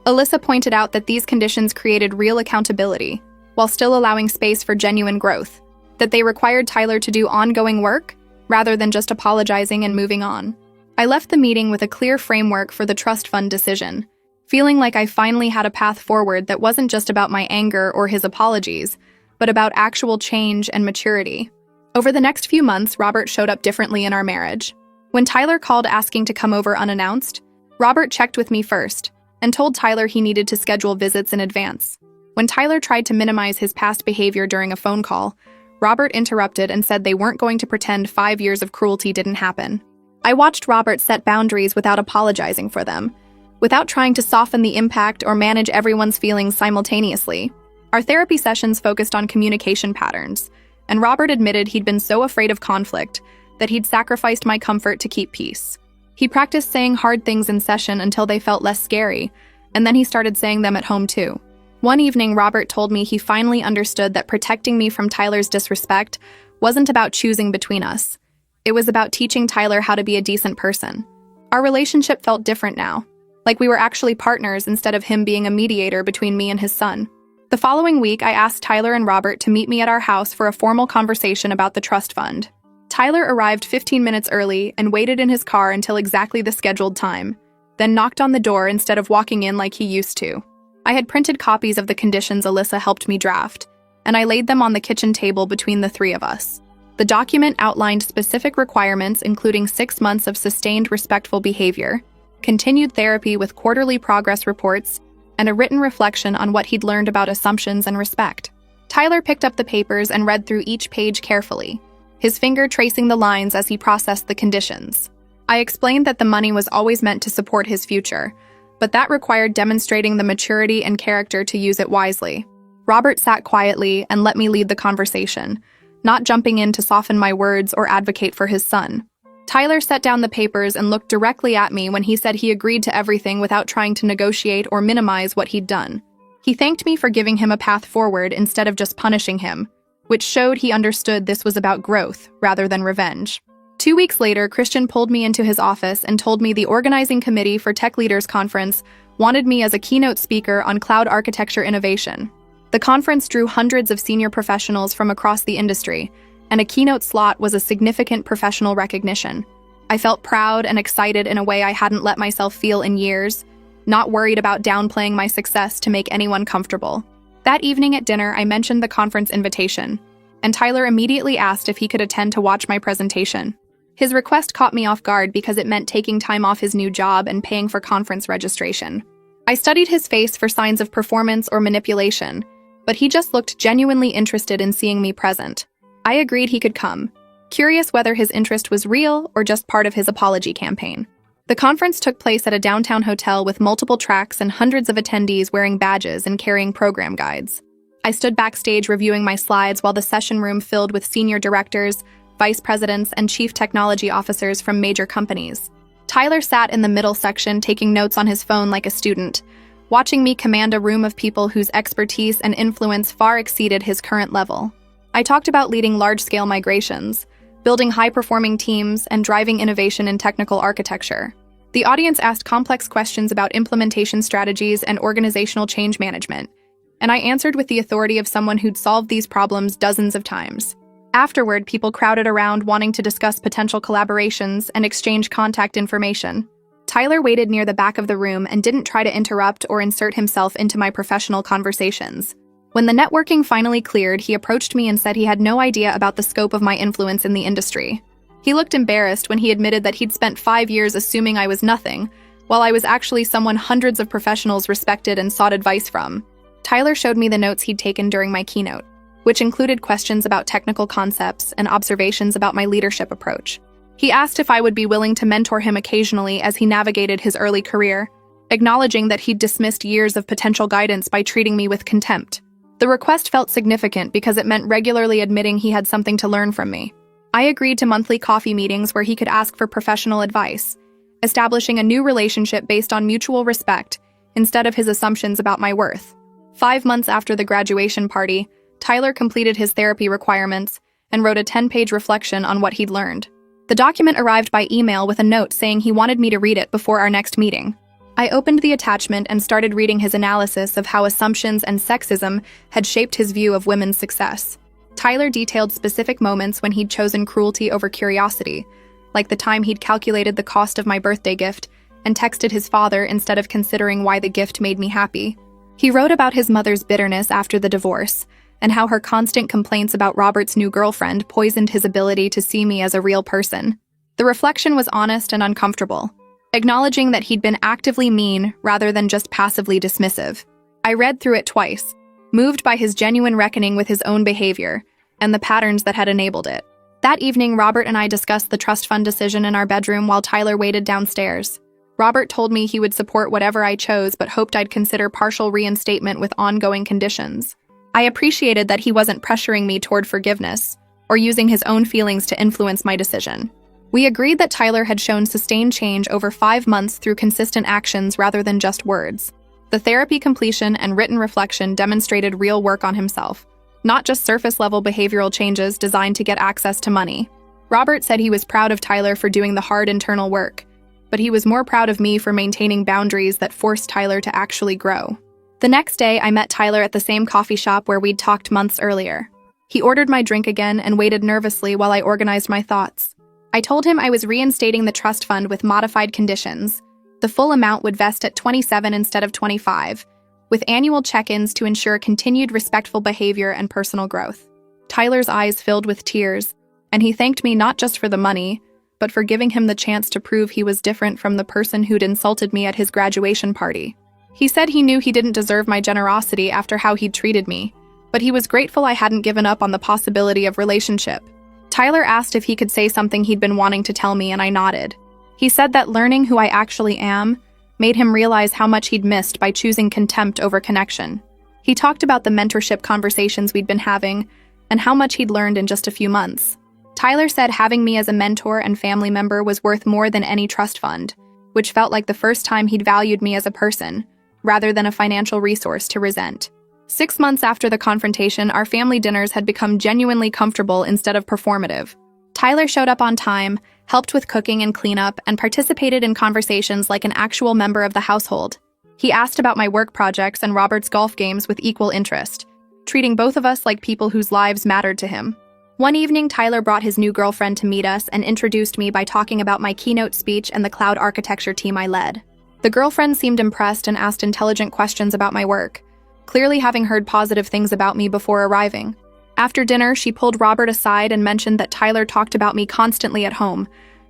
Alyssa pointed out that these conditions created real accountability, while still allowing space for genuine growth, that they required Tyler to do ongoing work rather than just apologizing and moving on. I left the meeting with a clear framework for the trust fund decision, feeling like I finally had a path forward that wasn't just about my anger or his apologies, but about actual change and maturity. Over the next few months, Robert showed up differently in our marriage. When Tyler called asking to come over unannounced, Robert checked with me first and told Tyler he needed to schedule visits in advance. When Tyler tried to minimize his past behavior during a phone call, Robert interrupted and said they weren't going to pretend 5 years of cruelty didn't happen. I watched Robert set boundaries without apologizing for them, without trying to soften the impact or manage everyone's feelings simultaneously. Our therapy sessions focused on communication patterns, and Robert admitted he'd been so afraid of conflict that he'd sacrificed my comfort to keep peace. He practiced saying hard things in session until they felt less scary, and then he started saying them at home too. One evening, Robert told me he finally understood that protecting me from Tyler's disrespect wasn't about choosing between us. It was about teaching Tyler how to be a decent person. Our relationship felt different now, like we were actually partners instead of him being a mediator between me and his son. The following week, I asked Tyler and Robert to meet me at our house for a formal conversation about the trust fund. Tyler arrived 15 minutes early and waited in his car until exactly the scheduled time, then knocked on the door instead of walking in like he used to. I had printed copies of the conditions Alyssa helped me draft, and I laid them on the kitchen table between the 3 of us. The document outlined specific requirements including 6 months of sustained respectful behavior, continued therapy with quarterly progress reports, and a written reflection on what he'd learned about assumptions and respect. Tyler picked up the papers and read through each page carefully, his finger tracing the lines as he processed the conditions. I explained that the money was always meant to support his future, but that required demonstrating the maturity and character to use it wisely. Robert sat quietly and let me lead the conversation, not jumping in to soften my words or advocate for his son. Tyler set down the papers and looked directly at me when he said he agreed to everything without trying to negotiate or minimize what he'd done. He thanked me for giving him a path forward instead of just punishing him, which showed he understood this was about growth rather than revenge. 2 weeks later, Christian pulled me into his office and told me the organizing committee for Tech Leaders Conference wanted me as a keynote speaker on cloud architecture innovation. The conference drew hundreds of senior professionals from across the industry, and a keynote slot was a significant professional recognition. I felt proud and excited in a way I hadn't let myself feel in years, not worried about downplaying my success to make anyone comfortable. That evening at dinner, I mentioned the conference invitation, and Tyler immediately asked if he could attend to watch my presentation. His request caught me off guard because it meant taking time off his new job and paying for conference registration. I studied his face for signs of performance or manipulation, but he just looked genuinely interested in seeing me present. I agreed he could come, curious whether his interest was real or just part of his apology campaign. The conference took place at a downtown hotel with multiple tracks and hundreds of attendees wearing badges and carrying program guides. I stood backstage reviewing my slides while the session room filled with senior directors, vice presidents, and chief technology officers from major companies. Tyler sat in the middle section taking notes on his phone like a student, watching me command a room of people whose expertise and influence far exceeded his current level. I talked about leading large-scale migrations, building high-performing teams, and driving innovation in technical architecture. The audience asked complex questions about implementation strategies and organizational change management, and I answered with the authority of someone who'd solved these problems dozens of times. Afterward, people crowded around wanting to discuss potential collaborations and exchange contact information. Tyler waited near the back of the room and didn't try to interrupt or insert himself into my professional conversations. When the networking finally cleared, he approached me and said he had no idea about the scope of my influence in the industry. He looked embarrassed when he admitted that he'd spent 5 years assuming I was nothing, while I was actually someone hundreds of professionals respected and sought advice from. Tyler showed me the notes he'd taken during my keynote, which included questions about technical concepts and observations about my leadership approach. He asked if I would be willing to mentor him occasionally as he navigated his early career, acknowledging that he'd dismissed years of potential guidance by treating me with contempt. The request felt significant because it meant regularly admitting he had something to learn from me. I agreed to monthly coffee meetings where he could ask for professional advice, establishing a new relationship based on mutual respect instead of his assumptions about my worth. 5 months after the graduation party, Tyler completed his therapy requirements and wrote a 10-page reflection on what he'd learned. The document arrived by email with a note saying he wanted me to read it before our next meeting. I opened the attachment and started reading his analysis of how assumptions and sexism had shaped his view of women's success. Tyler detailed specific moments when he'd chosen cruelty over curiosity, like the time he'd calculated the cost of my birthday gift and texted his father instead of considering why the gift made me happy. He wrote about his mother's bitterness after the divorce, and how her constant complaints about Robert's new girlfriend poisoned his ability to see me as a real person. The reflection was honest and uncomfortable, acknowledging that he'd been actively mean rather than just passively dismissive. I read through it twice, moved by his genuine reckoning with his own behavior and the patterns that had enabled it. That evening, Robert and I discussed the trust fund decision in our bedroom while Tyler waited downstairs. Robert told me he would support whatever I chose but hoped I'd consider partial reinstatement with ongoing conditions. I appreciated that he wasn't pressuring me toward forgiveness or using his own feelings to influence my decision. We agreed that Tyler had shown sustained change over 5 months through consistent actions rather than just words. The therapy completion and written reflection demonstrated real work on himself, not just surface-level behavioral changes designed to get access to money. Robert said he was proud of Tyler for doing the hard internal work, but he was more proud of me for maintaining boundaries that forced Tyler to actually grow. The next day, I met Tyler at the same coffee shop where we'd talked months earlier. He ordered my drink again and waited nervously while I organized my thoughts. I told him I was reinstating the trust fund with modified conditions. The full amount would vest at 27 instead of 25, with annual check-ins to ensure continued respectful behavior and personal growth. Tyler's eyes filled with tears, and he thanked me not just for the money, but for giving him the chance to prove he was different from the person who'd insulted me at his graduation party. He said he knew he didn't deserve my generosity after how he'd treated me, but he was grateful I hadn't given up on the possibility of relationship. Tyler asked if he could say something he'd been wanting to tell me, and I nodded. He said that learning who I actually am made him realize how much he'd missed by choosing contempt over connection. He talked about the mentorship conversations we'd been having and how much he'd learned in just a few months. Tyler said having me as a mentor and family member was worth more than any trust fund, which felt like the first time he'd valued me as a person, rather than a financial resource to resent. 6 months after the confrontation, our family dinners had become genuinely comfortable instead of performative. Tyler showed up on time, helped with cooking and cleanup, and participated in conversations like an actual member of the household. He asked about my work projects and Robert's golf games with equal interest, treating both of us like people whose lives mattered to him. One evening, Tyler brought his new girlfriend to meet us and introduced me by talking about my keynote speech and the cloud architecture team I led. The girlfriend seemed impressed and asked intelligent questions about my work, clearly having heard positive things about me before arriving. After dinner, she pulled Robert aside and mentioned that Tyler talked about me constantly at home,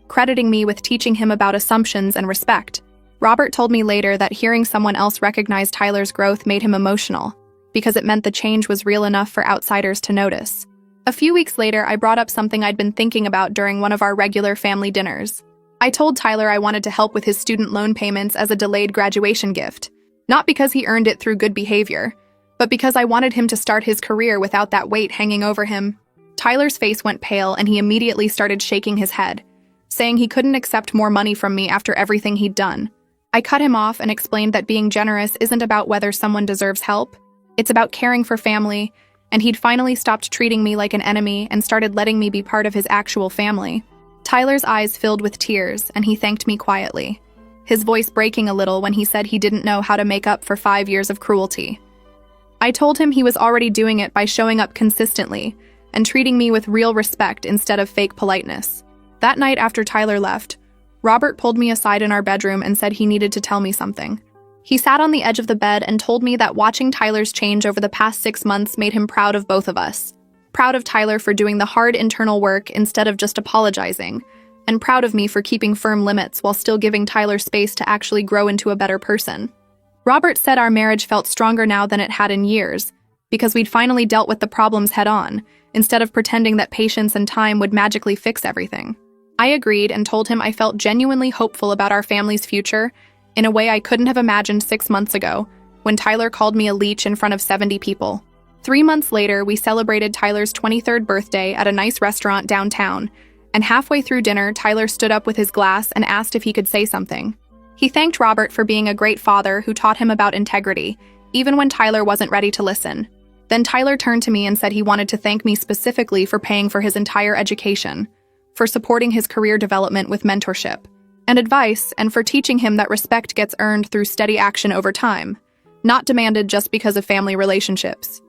crediting me with teaching him about assumptions and respect. Robert told me later that hearing someone else recognize Tyler's growth made him emotional, because it meant the change was real enough for outsiders to notice. A few weeks later, I brought up something I'd been thinking about during one of our regular family dinners. I told Tyler I wanted to help with his student loan payments as a delayed graduation gift, not because he earned it through good behavior, but because I wanted him to start his career without that weight hanging over him. Tyler's face went pale and he immediately started shaking his head, saying he couldn't accept more money from me after everything he'd done. I cut him off and explained that being generous isn't about whether someone deserves help. It's about caring for family, and he'd finally stopped treating me like an enemy and started letting me be part of his actual family. Tyler's eyes filled with tears, and he thanked me quietly, his voice breaking a little when he said he didn't know how to make up for 5 years of cruelty. I told him he was already doing it by showing up consistently and treating me with real respect instead of fake politeness. That night after Tyler left, Robert pulled me aside in our bedroom and said he needed to tell me something. He sat on the edge of the bed and told me that watching Tyler's change over the past 6 months made him proud of both of us. Proud of Tyler for doing the hard internal work instead of just apologizing, and proud of me for keeping firm limits while still giving Tyler space to actually grow into a better person. Robert said our marriage felt stronger now than it had in years, because we'd finally dealt with the problems head-on, instead of pretending that patience and time would magically fix everything. I agreed and told him I felt genuinely hopeful about our family's future in a way I couldn't have imagined 6 months ago, when Tyler called me a leech in front of 70 people. 3 months later, we celebrated Tyler's 23rd birthday at a nice restaurant downtown, and halfway through dinner, Tyler stood up with his glass and asked if he could say something. He thanked Robert for being a great father who taught him about integrity, even when Tyler wasn't ready to listen. Then Tyler turned to me and said he wanted to thank me specifically for paying for his entire education, for supporting his career development with mentorship and advice, and for teaching him that respect gets earned through steady action over time, not demanded just because of family relationships.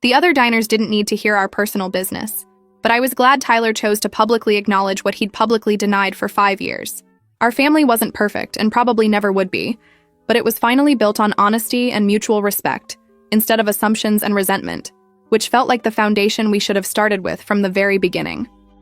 The other diners didn't need to hear our personal business, but I was glad Tyler chose to publicly acknowledge what he'd publicly denied for 5 years. Our family wasn't perfect and probably never would be, but it was finally built on honesty and mutual respect, instead of assumptions and resentment, which felt like the foundation we should have started with from the very beginning.